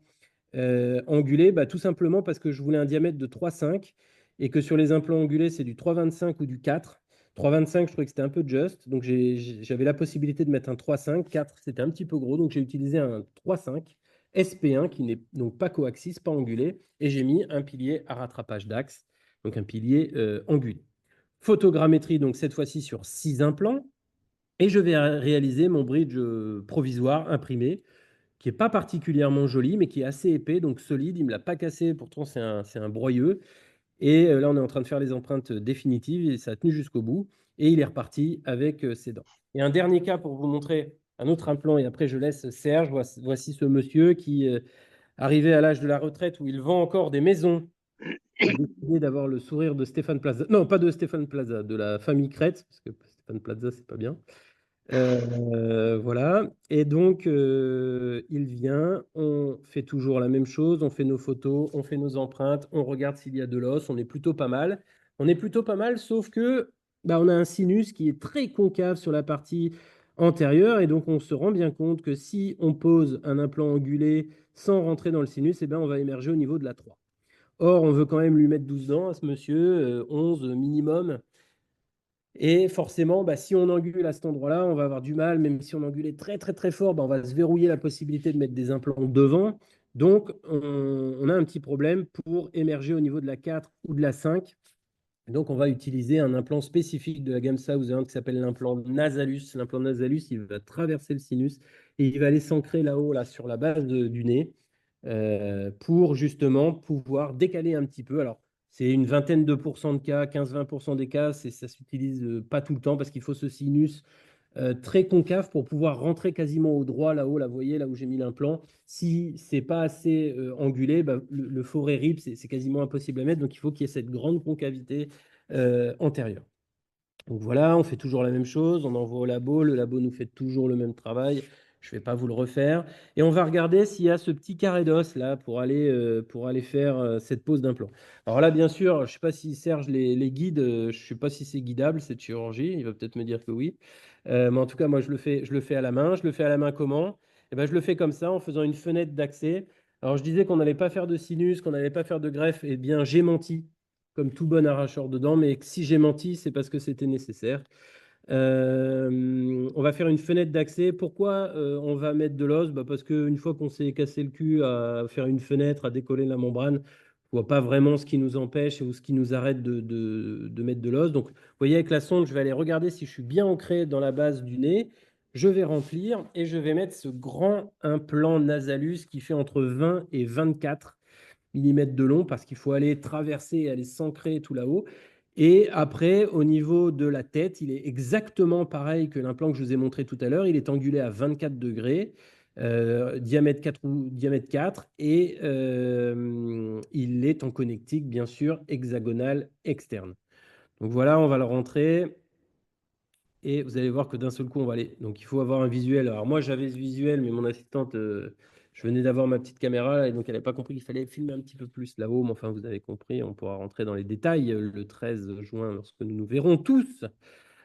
angulé, bah, tout simplement parce que je voulais un diamètre de 3,5 et que sur les implants angulés, c'est du 3,25 ou du 4. 3,25, je trouvais que c'était un peu juste. Donc, j'avais la possibilité de mettre un 3,5. 4, c'était un petit peu gros. Donc, j'ai utilisé un 3,5 SP1 qui n'est donc pas coaxis, pas angulé. Et j'ai mis un pilier à rattrapage d'axe, donc un pilier angulé. Photogrammétrie, donc cette fois-ci sur 6 implants. Et je vais réaliser mon bridge provisoire imprimé qui n'est pas particulièrement joli, mais qui est assez épais, donc solide. Il ne me l'a pas cassé, pourtant c'est un broyeux. Et là, on est en train de faire les empreintes définitives, et ça a tenu jusqu'au bout. Et il est reparti avec ses dents. Et un dernier cas pour vous montrer un autre implant, et après je laisse Serge. Voici ce monsieur qui, arrivé à l'âge de la retraite, où il vend encore des maisons, a décidé d'avoir le sourire de Stéphane Plaza. Non, pas de Stéphane Plaza, de la famille Crête, parce que Stéphane Plaza, c'est pas bien. Voilà. Et donc, il vient, on fait toujours la même chose, on fait nos photos, on fait nos empreintes, on regarde s'il y a de l'os, on est plutôt pas mal. On est plutôt pas mal, sauf que bah, on a un sinus qui est très concave sur la partie antérieure. Et donc, on se rend bien compte que si on pose un implant angulé sans rentrer dans le sinus, eh ben, on va émerger au niveau de la 3. Or, on veut quand même lui mettre 12 dents à ce monsieur, 11 minimum. Et forcément, bah, si on angule à cet endroit-là, on va avoir du mal. Même si on angulait très, très, très fort, bah, on va se verrouiller la possibilité de mettre des implants devant. Donc, on a un petit problème pour émerger au niveau de la 4 ou de la 5. Donc, on va utiliser un implant spécifique de la gamme Southern qui s'appelle l'implant Nasalus. L'implant Nasalus, il va traverser le sinus et il va aller s'ancrer là-haut, là, sur la base du nez, pour justement pouvoir décaler un petit peu. Alors, c'est une vingtaine de pourcents de cas, 15-20% des cas, ça ne s'utilise pas tout le temps parce qu'il faut ce sinus très concave pour pouvoir rentrer quasiment au droit là-haut, là, vous voyez, là où j'ai mis l'implant. Si c'est pas assez angulé, bah, le forêt rib, c'est quasiment impossible à mettre. Donc, il faut qu'il y ait cette grande concavité antérieure. Donc voilà, on fait toujours la même chose. On envoie au labo. Le labo nous fait toujours le même travail. Je ne vais pas vous le refaire. Et on va regarder s'il y a ce petit carré d'os là pour aller faire cette pose d'implant. Alors là, bien sûr, je ne sais pas si Serge les guide. Je ne sais pas si c'est guidable cette chirurgie. Il va peut-être me dire que oui. Mais en tout cas, moi, je le fais à la main. Je le fais à la main comment? Eh ben, je le fais comme ça en faisant une fenêtre d'accès. Alors, je disais qu'on n'allait pas faire de sinus, qu'on n'allait pas faire de greffe. Eh bien, j'ai menti comme tout bon arracheur de dents, mais si j'ai menti, c'est parce que c'était nécessaire. On va faire une fenêtre d'accès. Pourquoi on va mettre de l'os? Bah, parce qu'une fois qu'on s'est cassé le cul à faire une fenêtre, à décoller la membrane, on ne voit pas vraiment ce qui nous empêche ou ce qui nous arrête de mettre de l'os. Donc, vous voyez, avec la sonde, je vais aller regarder si je suis bien ancré dans la base du nez. Je vais remplir et je vais mettre ce grand implant Nasalus qui fait entre 20 et 24 millimètres de long parce qu'il faut aller traverser et aller s'ancrer tout là-haut. Et après, au niveau de la tête, il est exactement pareil que l'implant que je vous ai montré tout à l'heure. Il est angulé à 24 degrés, diamètre 4 ou diamètre 4, et il est en connectique, bien sûr, hexagonale externe. Donc voilà, on va le rentrer. Et vous allez voir que d'un seul coup, on va aller. Donc, il faut avoir un visuel. Alors, moi, j'avais ce visuel, mais mon assistante, je venais d'avoir ma petite caméra, là, et donc elle n'avait pas compris qu'il fallait filmer un petit peu plus là-haut. Mais enfin, vous avez compris, on pourra rentrer dans les détails le 13 juin lorsque nous nous verrons tous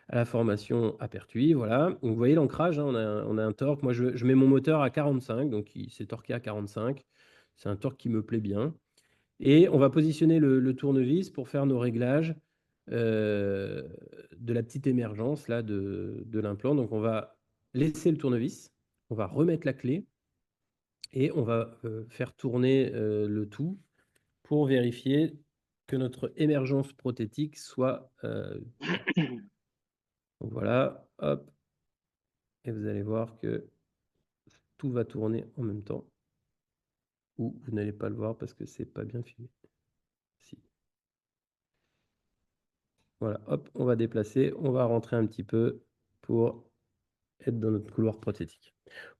à la formation à Pertuis. Voilà. Donc, vous voyez l'ancrage, hein, on a un torque. Moi, je mets mon moteur à 45, donc il s'est torqué à 45. C'est un torque qui me plaît bien. Et on va positionner le tournevis pour faire nos réglages euh, de la petite émergence là, de l'implant. Donc, on va laisser le tournevis, on va remettre la clé et on va faire tourner le tout pour vérifier que notre émergence prothétique soit droite. Donc, voilà, hop, et vous allez voir que tout va tourner en même temps. Ou vous n'allez pas le voir parce que c'est pas bien filmé. Si. Voilà, hop, on va déplacer, on va rentrer un petit peu pour être dans notre couloir prothétique.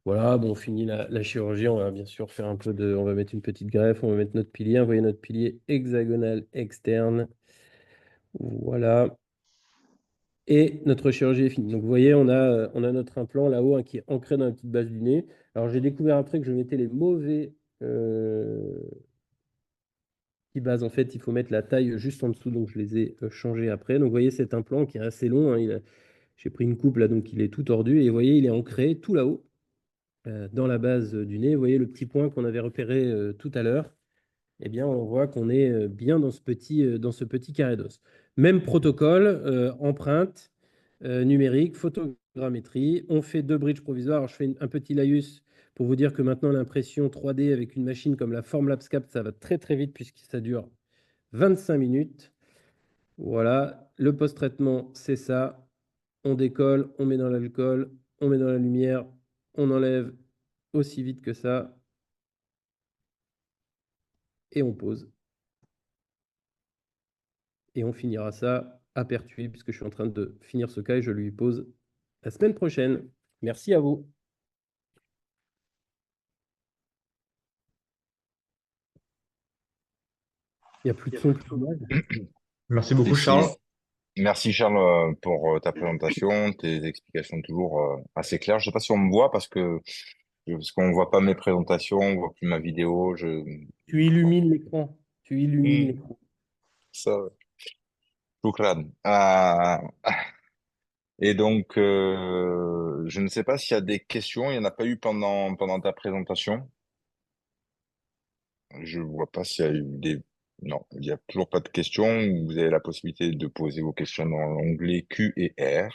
Voilà, bon, on finit la chirurgie, on va bien sûr faire un peu de... On va mettre une petite greffe, on va mettre notre pilier, vous voyez notre pilier hexagonal externe. Voilà. Et notre chirurgie est finie. Donc vous voyez, on a notre implant là-haut hein, qui est ancré dans la petite base du nez. Alors j'ai découvert après que je mettais les mauvais petits bases. En fait, il faut mettre la taille juste en dessous, donc je les ai changés après. Donc vous voyez cet implant qui est assez long, hein, j'ai pris une coupe là, donc il est tout tordu. Et vous voyez, il est ancré tout là-haut, dans la base du nez. Vous voyez le petit point qu'on avait repéré tout à l'heure. Eh bien, on voit qu'on est bien dans ce petit carré d'os. Même protocole, empreinte numérique, photogrammétrie. On fait 2 bridges provisoires. Alors, je fais un petit laïus pour vous dire que maintenant, l'impression 3D avec une machine comme la Formlabs Cap, ça va très très vite puisque ça dure 25 minutes. Voilà, le post-traitement, c'est ça. On décolle, on met dans l'alcool, on met dans la lumière, on enlève aussi vite que ça et on pose. Et on finira ça à Pertuis puisque je suis en train de finir ce cas et je lui pose la semaine prochaine. Merci à vous. Il n'y a plus de son, plus d'image. Merci Si, beaucoup, Charles. si. Merci Charles pour ta présentation, tes explications toujours assez claires. Je sais pas si on me voit parce qu'on voit pas mes présentations, on voit plus ma vidéo. Tu illumines l'écran. Tu illumines Hmm, l'écran. ça. Shukran. Et donc, je ne sais pas s'il y a des questions. Il n'y en a pas eu pendant ta présentation. Je vois pas s'il y a eu des... Non, il n'y a toujours pas de questions. Vous avez la possibilité de poser vos questions dans l'onglet Q et R.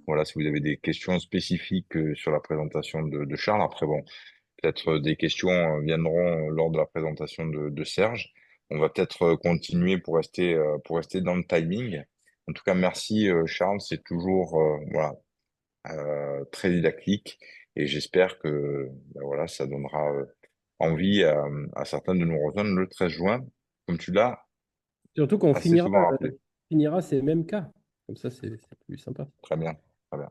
Voilà, si vous avez des questions spécifiques sur la présentation de Charles. Après, bon, peut-être des questions viendront lors de la présentation de Serge. On va peut-être continuer pour rester dans le timing. En tout cas, merci Charles. C'est toujours voilà, très didactique et j'espère que ben voilà, ça donnera envie à certains de nous rejoindre le 13 juin, comme tu l'as Surtout qu'on assez finira, souvent rappelé. finira ces mêmes cas. Comme ça, c'est plus sympa. Très bien, très bien.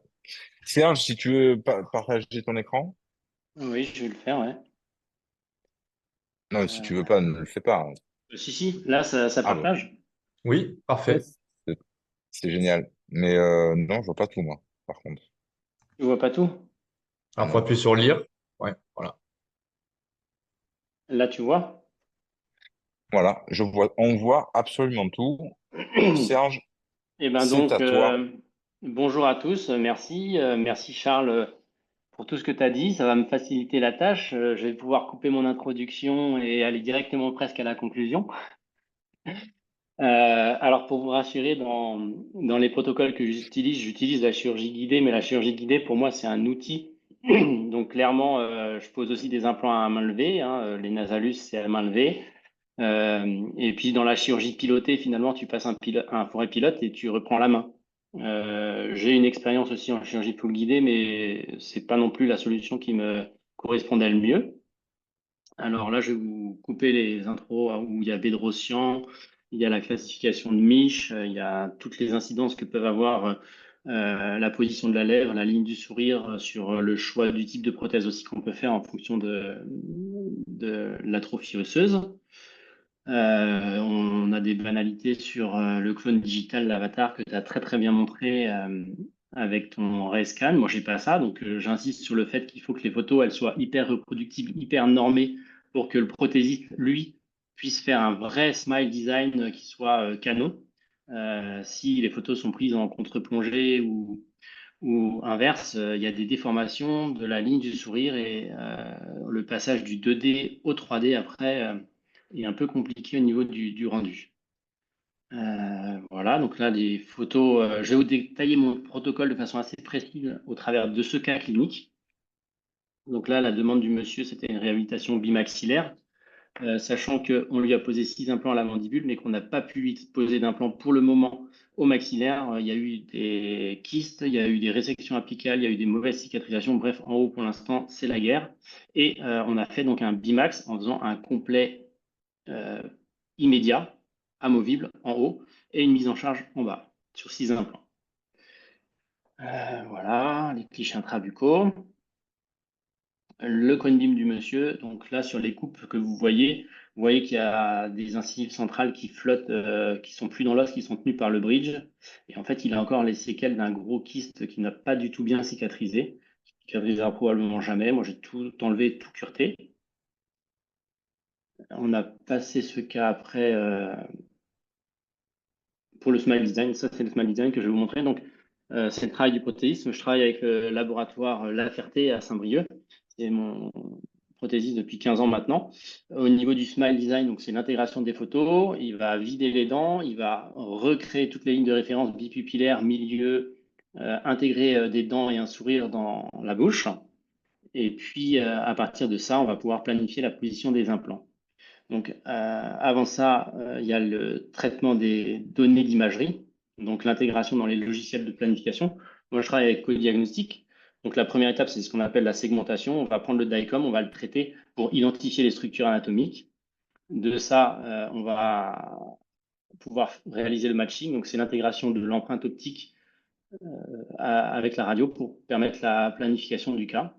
Serge, si tu veux partager ton écran. Oui, je vais le faire, ouais. Non, si tu veux pas, ne le fais pas, hein. Si, si, là, ça Ah bon, partage. Oui, parfait. Yes. c'est c'est génial. Mais non, je vois pas tout, moi, par contre. Tu vois pas tout? Alors, faut Non. appuyer sur lire. Ouais, voilà. Là, tu vois? Voilà, on voit absolument tout. Serge, Eh ben c'est donc, à toi. bonjour à tous, merci. Merci Charles pour tout ce que tu as dit. Ça va me faciliter la tâche. Je vais pouvoir couper mon introduction et aller directement presque à la conclusion. Alors, pour vous rassurer, dans les protocoles que j'utilise la chirurgie guidée, mais la chirurgie guidée, pour moi, c'est un outil. Donc, clairement, je pose aussi des implants à main levée, hein. Les Nasalus, c'est à main levée. Et puis, dans la chirurgie pilotée, finalement, tu passes un forêt pilote et tu reprends la main. J'ai une expérience aussi en chirurgie full guidée, mais c'est pas non plus la solution qui me correspondait le mieux. Alors là, je vais vous couper les intros où il y a Bedrosian, il y a la classification de Mich, il y a toutes les incidences que peuvent avoir la position de la lèvre, la ligne du sourire, sur le choix du type de prothèse aussi qu'on peut faire en fonction de l'atrophie osseuse. On a des banalités sur le clone digital, l'avatar que tu as très très bien montré avec ton Ray Scan. Moi, j'ai pas ça, donc j'insiste sur le fait qu'il faut que les photos elles soient hyper reproductibles, hyper normées pour que le prothésiste, lui, puisse faire un vrai smile design qui soit canon. Si les photos sont prises en contre-plongée ou inverse, il y a des déformations de la ligne du sourire et le passage du 2D au 3D après est un peu compliqué au niveau du rendu. Voilà, donc là, les photos, je vais vous détailler mon protocole de façon assez précise au travers de ce cas clinique. Donc là, la demande du monsieur, c'était une réhabilitation bimaxillaire. Sachant qu'on lui a posé 6 implants à la mandibule, mais qu'on n'a pas pu lui poser d'implants pour le moment au maxillaire. Il y a eu des kystes, il y a eu des résections apicales, il y a eu des mauvaises cicatrisations. Bref, en haut, pour l'instant, c'est la guerre. Et on a fait donc un bimax en faisant un complet euh, immédiat, amovible, en haut, et une mise en charge en bas, sur 6 implants. Voilà, les clichés intrabucaux. Le coin beam du monsieur, donc là sur les coupes que vous voyez qu'il y a des incisives centrales qui flottent, qui sont plus dans l'os, qui sont tenues par le bridge. Et en fait, il a encore les séquelles d'un gros kyste qui n'a pas du tout bien cicatrisé. Qui cicatrisera probablement jamais. Moi, j'ai tout enlevé, tout cureté. On a passé ce cas après pour le smile design. Ça, c'est le smile design que je vais vous montrer. Donc, c'est le travail du protéisme. Je travaille avec le laboratoire La Ferté à Saint-Brieuc. C'est mon prothésiste depuis 15 ans maintenant. Au niveau du smile design, donc c'est l'intégration des photos. Il va vider les dents, il va recréer toutes les lignes de référence bipupillaires, milieu, intégrer des dents et un sourire dans la bouche. Et puis, à partir de ça, on va pouvoir planifier la position des implants. Donc, avant ça, il y a le traitement des données d'imagerie, donc l'intégration dans les logiciels de planification. Moi, je travaille avec Codiagnostic. Donc, la première étape, c'est ce qu'on appelle la segmentation. On va prendre le DICOM, on va le traiter pour identifier les structures anatomiques. De ça, on va pouvoir réaliser le matching. Donc, c'est l'intégration de l'empreinte optique avec la radio pour permettre la planification du cas.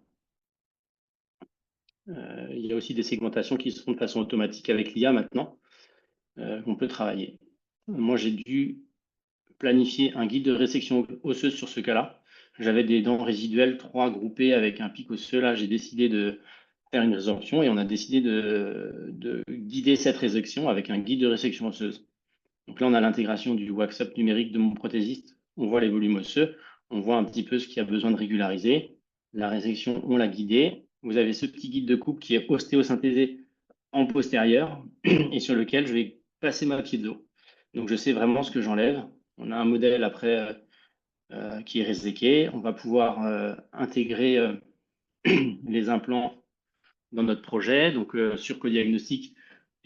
Il y a aussi des segmentations qui se font de façon automatique avec l'IA maintenant. On peut travailler. Moi, j'ai dû planifier un guide de résection osseuse sur ce cas-là. J'avais des dents résiduelles, 3 groupées avec un pic osseux. Là, j'ai décidé de faire une résorption et on a décidé de guider cette résection avec un guide de résection osseuse. Donc là, on a l'intégration du wax-up numérique de mon prothésiste. On voit les volumes osseux, on voit un petit peu ce qu'il y a besoin de régulariser. La résection, on l'a guidée. Vous avez ce petit guide de coupe qui est ostéosynthésé en postérieur et sur lequel je vais passer ma piezo. Donc je sais vraiment ce que j'enlève. On a un modèle après qui est réséqué. On va pouvoir intégrer les implants dans notre projet. Donc sur Codiagnostic,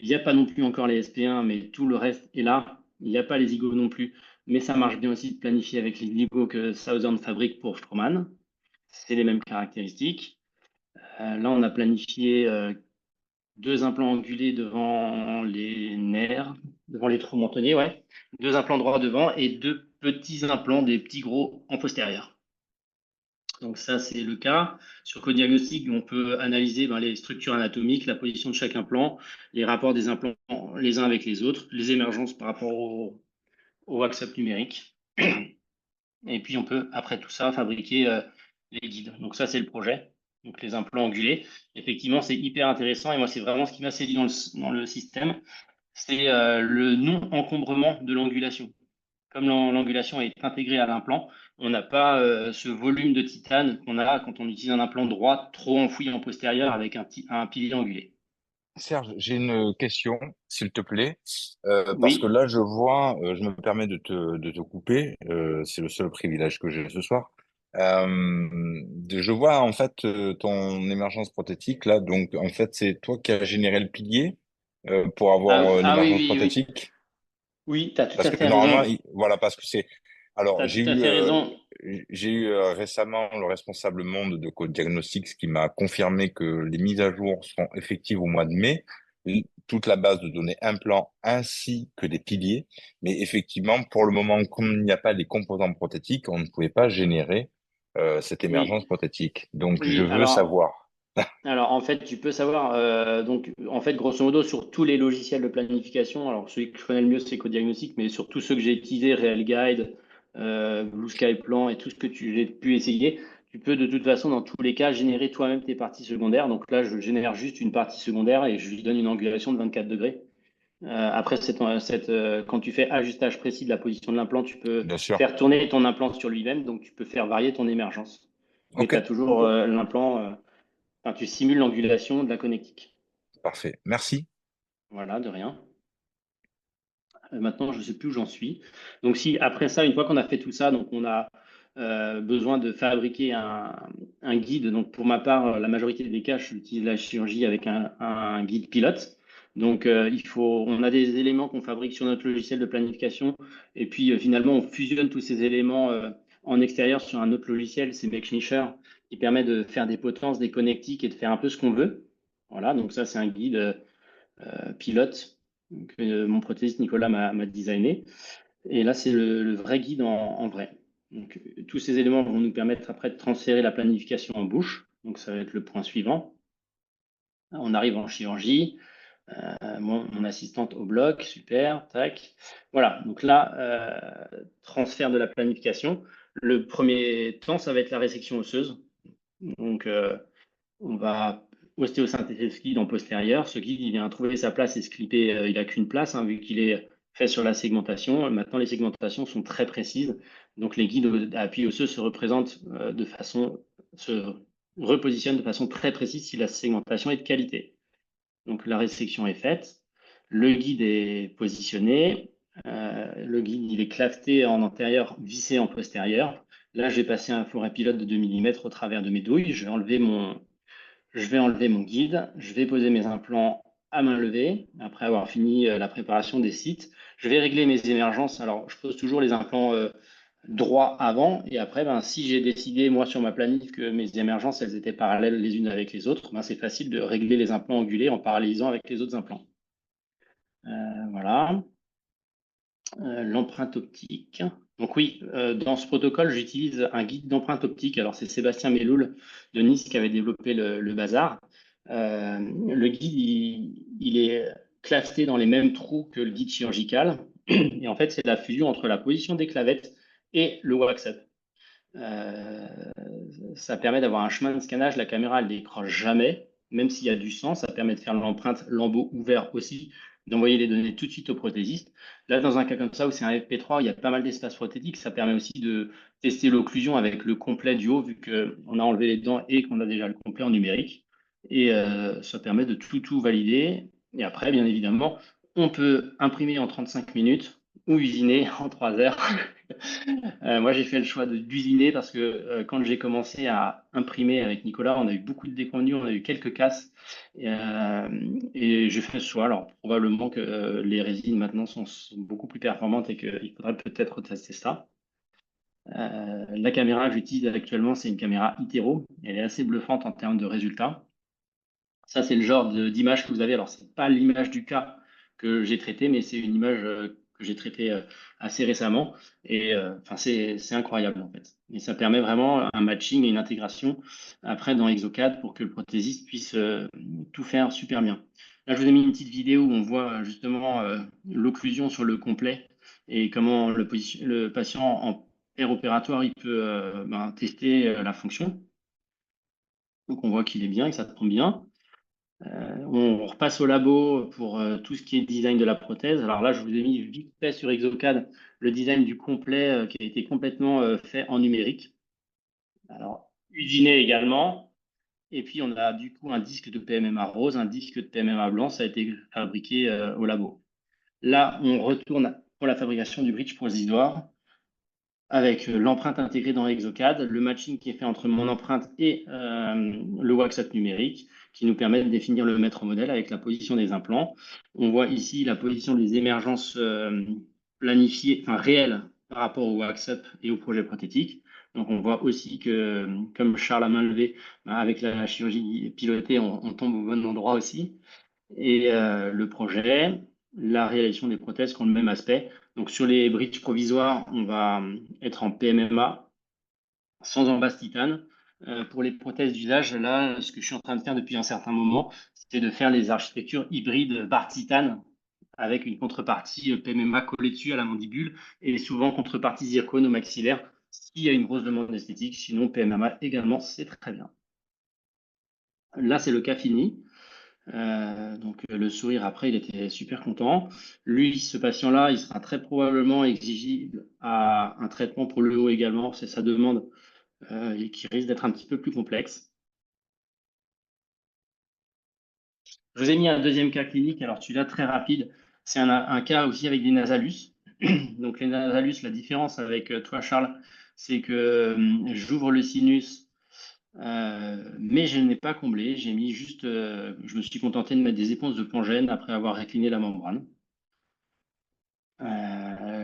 il n'y a pas non plus encore les SP1, mais tout le reste est là. Il n'y a pas les IGO non plus, mais ça marche bien aussi de planifier avec les IGO que Southern fabrique pour Straumann. C'est les mêmes caractéristiques. Là, on a planifié 2 implants angulés devant les nerfs, devant les trous mentonniers, ouais. 2 implants droits devant et 2 petits implants, des petits gros en postérieur. Donc ça, c'est le cas. Sur Codiagnostic, on peut analyser les structures anatomiques, la position de chaque implant, les rapports des implants les uns avec les autres, les émergences par rapport au wax-up numérique. Et puis, on peut, après tout ça, fabriquer les guides. Donc ça, c'est le projet. Donc les implants angulés. Effectivement, c'est hyper intéressant. Et moi, c'est vraiment ce qui m'a séduit dans le système. C'est le non-encombrement de l'angulation. Comme l'angulation est intégrée à l'implant, on n'a pas ce volume de titane qu'on a quand on utilise un implant droit trop enfoui en postérieur avec un pilier angulé. Serge, j'ai une question, s'il te plaît, parce que Oui, là, je vois, je me permets de te couper, c'est le seul privilège que j'ai ce soir. Je vois en fait ton émergence prothétique là, donc en fait c'est toi qui as généré le pilier pour ah, avoir ah oui, l'émergence oui, oui. prothétique. Oui, tu as tout Parce à que fait normalement, raison. voilà, parce que c'est. Tu Alors, as tout à fait raison. j'ai eu récemment le responsable monde de Code Diagnostics qui m'a confirmé que les mises à jour seront effectives au mois de mai. Toute la base de données implants ainsi que des piliers. Mais effectivement, pour le moment, comme il n'y a pas les composants prothétiques, on ne pouvait pas générer cette émergence Oui, prothétique. Donc, je oui. veux savoir. Alors, en fait, tu peux savoir, donc, en fait, grosso modo, sur tous les logiciels de planification, alors celui que je connais le mieux, c'est Codiagnostic, mais sur tous ceux que j'ai utilisés, RealGuide, Blue Sky Plan et tout ce que j'ai pu essayer, tu peux de toute façon, dans tous les cas, générer toi-même tes parties secondaires. Donc là, je génère juste une partie secondaire et je lui donne une angulation de 24 degrés. Après, quand tu fais ajustage précis de la position de l'implant, tu peux Bien sûr. faire tourner ton implant sur lui-même, donc tu peux faire varier ton émergence. Mais Ok, tu as toujours l'implant. Enfin, tu simules l'angulation de la connectique. parfait. Merci. Voilà, de rien. Maintenant, je ne sais plus où j'en suis. Donc, si après ça, une fois qu'on a fait tout ça, donc on a besoin de fabriquer un guide. Donc, pour ma part, la majorité des cas, j'utilise la chirurgie avec un guide pilote. Donc, on a des éléments qu'on fabrique sur notre logiciel de planification. Et puis, finalement, on fusionne tous ces éléments en extérieur sur un autre logiciel, c'est MakeSnitcher, qui permet de faire des potences, des connectiques et de faire un peu ce qu'on veut. Voilà, donc ça, c'est un guide pilote que mon prothésiste Nicolas m'a designé. Et là, c'est le vrai guide en vrai. Donc, tous ces éléments vont nous permettre après de transférer la planification en bouche. Donc, ça va être le point suivant. On arrive en chirurgie. Mon assistante au bloc, super, tac. Voilà, donc là, transfert de la planification. Le premier temps, ça va être la résection osseuse. Donc, on va ostéosynthéser ce guide en postérieur. Ce guide, il vient trouver sa place et se clipper. Il n'a qu'une place, hein, vu qu'il est fait sur la segmentation. Maintenant, les segmentations sont très précises. Donc, les guides à appui osseux se repositionnent de façon très précise si la segmentation est de qualité. Donc, la résection est faite. Le guide est positionné. Le guide, il est claveté en antérieur, vissé en postérieur. Là, je vais passer un fourré pilote de 2 mm au travers de mes douilles. Je vais enlever mon guide, je vais poser mes implants à main levée, après avoir fini la préparation des sites. Je vais régler mes émergences. Alors, je pose toujours les implants droits avant, et après, si j'ai décidé, moi, sur ma planif, que mes émergences, elles étaient parallèles les unes avec les autres, c'est facile de régler les implants angulés en parallélisant avec les autres implants. Voilà. L'empreinte optique. Donc oui, dans ce protocole, j'utilise un guide d'empreinte optique. Alors c'est Sébastien Melloul de Nice qui avait développé le bazar. Le guide, il est claveté dans les mêmes trous que le guide chirurgical. Et en fait, c'est la fusion entre la position des clavettes et le wax-up. Ça permet d'avoir un chemin de scannage. La caméra, elle ne décroche jamais, même s'il y a du sang. Ça permet de faire l'empreinte lambeau ouvert aussi d'envoyer les données tout de suite au prothésiste. Là, dans un cas comme ça où c'est un FP3, il y a pas mal d'espace prothétique, ça permet aussi de tester l'occlusion avec le complet du haut, vu qu'on a enlevé les dents et qu'on a déjà le complet en numérique. Et ça permet de tout valider. Et après, bien évidemment, on peut imprimer en 35 minutes ou usiner en 3 heures. Moi, j'ai fait le choix d'usiner parce que quand j'ai commencé à imprimer avec Nicolas, on a eu beaucoup de déconvenus, on a eu quelques casses. Et j'ai fait ce choix. Alors, probablement que les résines maintenant sont beaucoup plus performantes et qu'il faudrait peut-être tester ça. La caméra que j'utilise actuellement, c'est une caméra itéro. Elle est assez bluffante en termes de résultats. Ça, c'est le genre d'image que vous avez. Alors, c'est pas l'image du cas que j'ai traité, mais c'est une image que j'ai traitée assez récemment. Et enfin, c'est incroyable en fait. Et ça permet vraiment un matching et une intégration après dans Exocad pour que le prothésiste puisse tout faire super bien. Là, je vous ai mis une petite vidéo où on voit justement l'occlusion sur le complet et comment le patient en opératoire il peut tester la fonction. Donc, on voit qu'il est bien et que ça tombe bien. On repasse au labo pour tout ce qui est design de la prothèse. Alors là, je vous ai mis vite fait sur Exocad le design du complet qui a été complètement fait en numérique. Alors, usiné également. Et puis, on a du coup un disque de PMMA rose, un disque de PMMA blanc. Ça a été fabriqué au labo. Là, on retourne pour la fabrication du bridge provisoire avec l'empreinte intégrée dans Exocad, le matching qui est fait entre mon empreinte et le WaxUp numérique, qui nous permet de définir le maître modèle avec la position des implants. On voit ici la position des émergences planifiées, enfin réelles par rapport au WaxUp et au projet prothétique. Donc on voit aussi que, comme Charles a main levée, avec la chirurgie pilotée, on tombe au bon endroit aussi. Et le projet, la réalisation des prothèses qui ont le même aspect. Donc sur les bridges provisoires, on va être en PMMA sans embase titane. Pour les prothèses d'usage, là, ce que je suis en train de faire depuis un certain moment, c'est de faire les architectures hybrides barre titane avec une contrepartie PMMA collée dessus à la mandibule et souvent contrepartie zircone au maxillaire s'il y a une grosse demande esthétique. Sinon, PMMA également, c'est très bien. Là, c'est le cas fini. Donc le sourire après, il était super content. Lui, ce patient-là, il sera très probablement exigible à un traitement pour le haut également. C'est sa demande et qui risque d'être un petit peu plus complexe. Je vous ai mis un deuxième cas clinique. Alors celui-là, très rapide. C'est un cas aussi avec des nasalus. Donc les nasalus, la différence avec toi, Charles, c'est que j'ouvre le sinus mais je n'ai pas comblé, j'ai mis juste, je me suis contenté de mettre des éponges de Pongène après avoir récliné la membrane.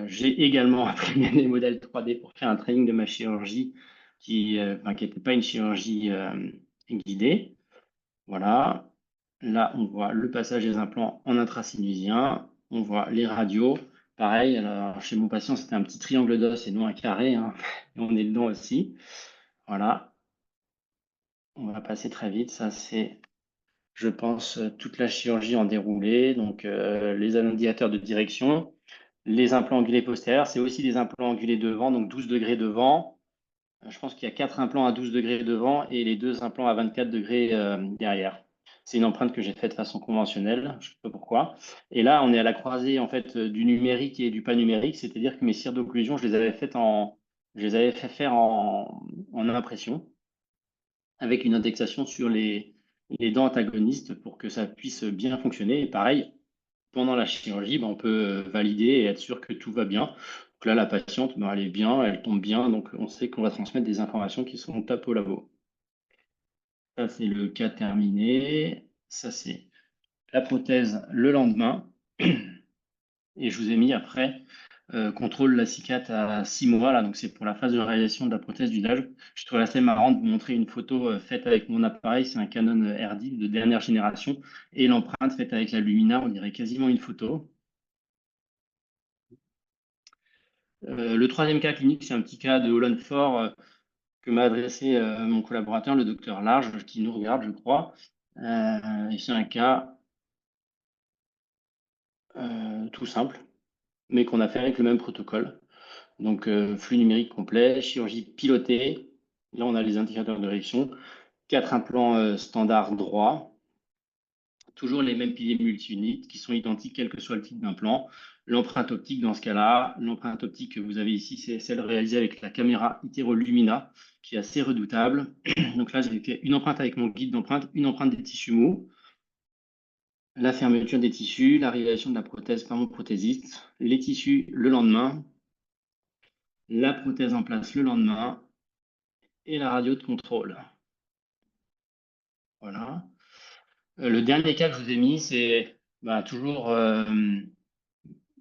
J'ai également imprimé des modèles 3D pour faire un training de ma chirurgie qui n'était pas une chirurgie guidée. Voilà. Là, on voit le passage des implants en intrasinusien. On voit les radios. Pareil, alors, chez mon patient, c'était un petit triangle d'os et non un carré, hein. Et on est dedans aussi. Voilà. On va passer très vite. Ça, c'est, je pense, toute la chirurgie en déroulé. Donc, les indicateurs de direction. Les implants angulés postérieurs, c'est aussi des implants angulés devant, donc 12 degrés devant. Je pense qu'il y a 4 implants à 12 degrés devant et les 2 implants à 24 degrés derrière. C'est une empreinte que j'ai faite de façon conventionnelle, je ne sais pas pourquoi. Et là, on est à la croisée en fait du numérique et du pas numérique, c'est-à-dire que mes cires d'occlusion, je les avais fait faire en impression avec une indexation sur les dents antagonistes pour que ça puisse bien fonctionner. Et pareil, pendant la chirurgie, on peut valider et être sûr que tout va bien. Donc là, la patiente, elle est bien, elle tombe bien, donc on sait qu'on va transmettre des informations qui sont top au labo. Ça, c'est le cas terminé. Ça, c'est la prothèse le lendemain. Et je vous ai mis après contrôle la cicate à 6 mois. Là, donc c'est pour la phase de réalisation de la prothèse d'usage. Je trouve assez marrant de vous montrer une photo faite avec mon appareil. C'est un Canon R10 de dernière génération. Et l'empreinte faite avec la Lumina, on dirait quasiment une photo. Le troisième cas clinique, c'est un petit cas de Holland-Fort que m'a adressé mon collaborateur, le docteur Large, qui nous regarde, je crois. Et c'est un cas tout simple, mais qu'on a fait avec le même protocole. Donc, flux numérique complet, chirurgie pilotée. Là, on a les indicateurs de direction. 4 implants standards droits. toujours les mêmes piliers multi-unités qui sont identiques quel que soit le type d'implant. L'empreinte optique, dans ce cas-là, l'empreinte optique que vous avez ici, c'est celle réalisée avec la caméra Itero-Lumina, qui est assez redoutable. Donc là, j'ai fait une empreinte avec mon guide d'empreinte, une empreinte des tissus mous, la fermeture des tissus, la réalisation de la prothèse par mon prothésiste, les tissus le lendemain, la prothèse en place le lendemain et la radio de contrôle. Voilà. Le dernier cas que je vous ai mis, c'est toujours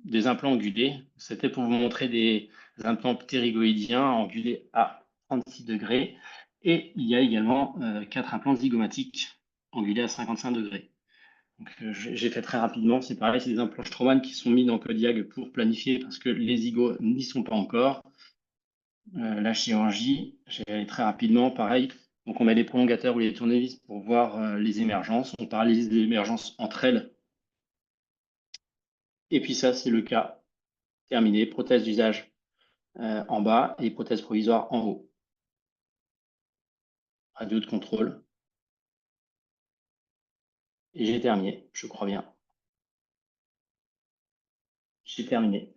des implants angulés. C'était pour vous montrer des implants ptérygoïdiens angulés à 36 degrés. Et il y a également 4 implants zygomatiques angulés à 55 degrés. J'ai fait très rapidement. C'est pareil, c'est des implants Straumann qui sont mis dans Kodiak pour planifier parce que les zygos n'y sont pas encore. La chirurgie, j'ai allé très rapidement, pareil. Donc, on met les prolongateurs ou les tournevis pour voir les émergences. On paralyse les émergences entre elles. Et puis ça, c'est le cas terminé. Prothèse d'usage en bas et prothèse provisoire en haut. Radio de contrôle. Et j'ai terminé, je crois bien. J'ai terminé.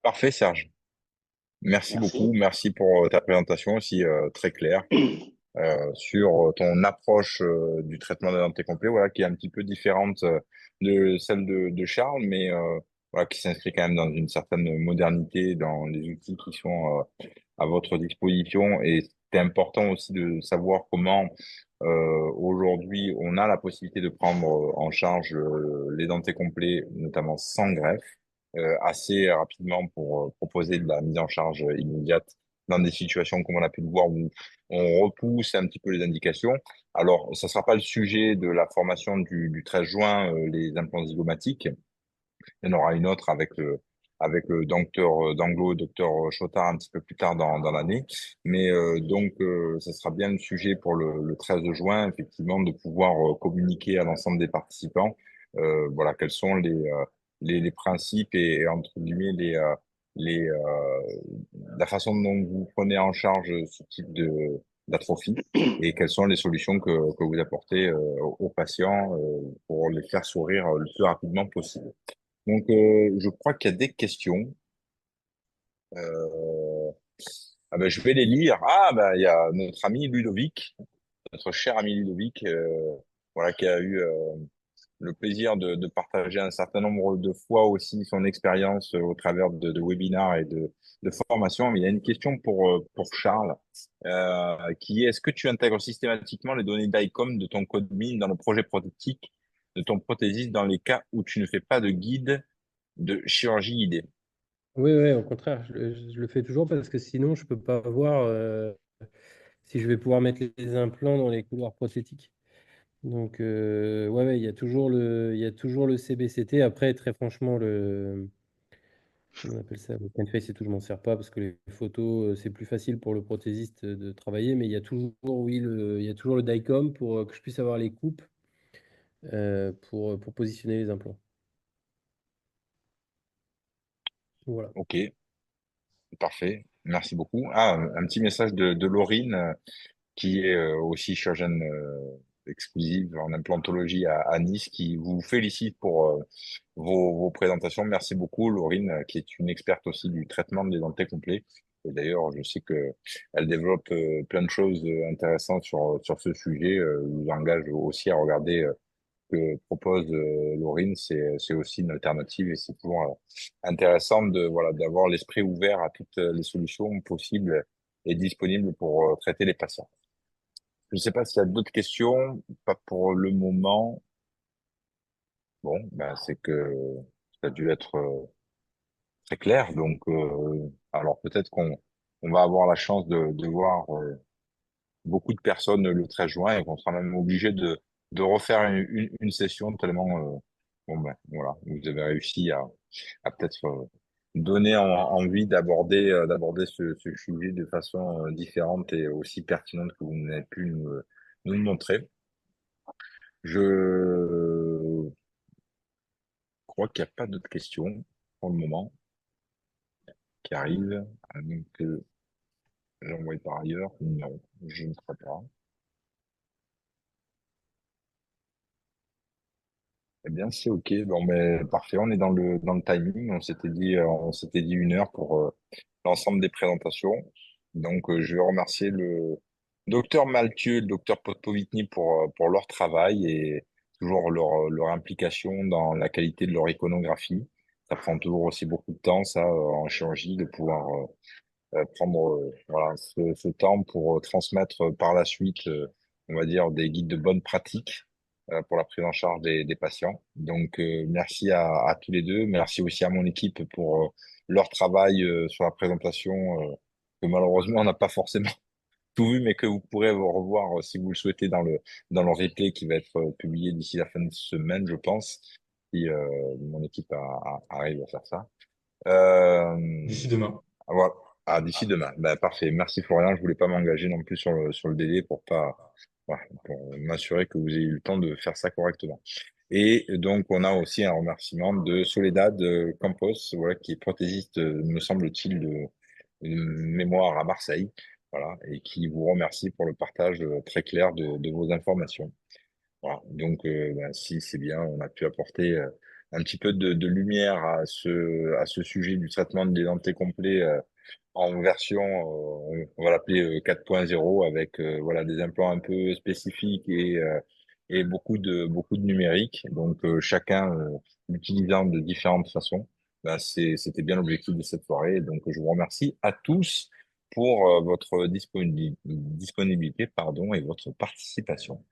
Parfait, Serge. Merci beaucoup. Merci. Merci pour ta présentation aussi très claire sur ton approche du traitement des dentés complets, voilà, qui est un petit peu différente de celle de Charles, mais voilà, qui s'inscrit quand même dans une certaine modernité dans les outils qui sont à votre disposition. Et c'est important aussi de savoir comment aujourd'hui on a la possibilité de prendre en charge les dentés complets, notamment sans greffe, assez rapidement pour proposer de la mise en charge immédiate dans des situations comme on a pu le voir où on repousse un petit peu les indications. Alors, ça sera pas le sujet de la formation du 13 juin, les implants zygomatiques. Il y en aura une autre avec le docteur Danglo, docteur Chotard un petit peu plus tard dans l'année. Mais ça sera bien le sujet pour le 13 juin, effectivement, de pouvoir communiquer à l'ensemble des participants, voilà, quels sont les principes et entre guillemets les la façon dont vous prenez en charge ce type d'atrophie et quelles sont les solutions que vous apportez aux patients pour les faire sourire le plus rapidement possible. Donc, je crois qu'il y a des questions. Euh, je vais les lire. Ah, il y a notre ami Ludovic, notre cher ami Ludovic, voilà, qui a eu le plaisir de partager un certain nombre de fois aussi son expérience au travers de webinaires et de formations. Mais il y a une question pour Charles, qui est, est-ce que tu intègres systématiquement les données d'ICOM de ton code mine dans le projet prothétique de ton prothésiste dans les cas où tu ne fais pas de guide de chirurgie guidée? Oui, oui, au contraire, je le fais toujours parce que sinon, je peux pas voir si je vais pouvoir mettre les implants dans les couloirs prothétiques. Donc, ouais, ouais, il y a toujours le CBCT. Après, très franchement, comment on appelle ça? Le point face et tout, je m'en sers pas parce que les photos, c'est plus facile pour le prothésiste de travailler. Mais il y a toujours, oui, il y a toujours le DICOM pour que je puisse avoir les coupes pour positionner les implants. Voilà. Ok, parfait. Merci beaucoup. Ah, un petit message de Laurine, qui est aussi chirurgienne exclusive en implantologie à Nice, qui vous félicite pour vos présentations. Merci beaucoup, Laurine, qui est une experte aussi du traitement des dentés complets. Et d'ailleurs, je sais que elle développe plein de choses intéressantes sur ce sujet. Je vous engage aussi à regarder que propose Laurine. C'est aussi une alternative et c'est toujours intéressant de voilà d'avoir l'esprit ouvert à toutes les solutions possibles et disponibles pour traiter les patients. Je ne sais pas s'il y a d'autres questions, pas pour le moment. Bon, c'est que ça a dû être très clair. Donc, alors peut-être qu'on va avoir la chance de voir beaucoup de personnes le 13 juin et qu'on sera même obligé de refaire une session tellement, voilà, vous avez réussi à peut-être donner envie d'aborder ce sujet de façon différente et aussi pertinente que vous n'avez pu nous le montrer. Je crois qu'il n'y a pas d'autres questions pour le moment qui arrivent, à moins que j'envoie par ailleurs. Non, je ne crois pas. Eh bien, c'est OK. Bon, mais parfait. On est dans le timing. On s'était dit 1 heure pour l'ensemble des présentations. Donc, je vais remercier le docteur Maltieu et le docteur Podpovitny pour leur travail et toujours leur implication dans la qualité de leur iconographie. Ça prend toujours aussi beaucoup de temps, ça, en chirurgie, de pouvoir prendre voilà, ce temps pour transmettre par la suite, on va dire, des guides de bonne pratique pour la prise en charge des patients. Donc, merci à tous les deux. Merci aussi à mon équipe pour leur travail sur la présentation, que malheureusement, on n'a pas forcément tout vu, mais que vous pourrez vous revoir si vous le souhaitez dans le replay qui va être publié d'ici la fin de semaine, je pense, si mon équipe arrive à faire ça. D'ici demain. Voilà. Ah, d'ici demain. Ben, parfait. Merci Florian. Je voulais pas m'engager non plus sur le délai pour pas, voilà, pour m'assurer que vous ayez eu le temps de faire ça correctement. Et donc, on a aussi un remerciement de Soledad Campos, voilà, qui est prothésiste, me semble-t-il, de mémoire à Marseille. Voilà. Et qui vous remercie pour le partage très clair de vos informations. Voilà. Donc, ben, si c'est bien, on a pu apporter un petit peu de lumière à ce sujet du traitement des dentés complets en version, on va l'appeler 4.0, avec voilà, des implants un peu spécifiques et beaucoup de numérique. Donc, chacun l'utilisant de différentes façons. Ben, c'était bien l'objectif de cette soirée. Donc, je vous remercie à tous pour votre disponibilité, pardon, et votre participation.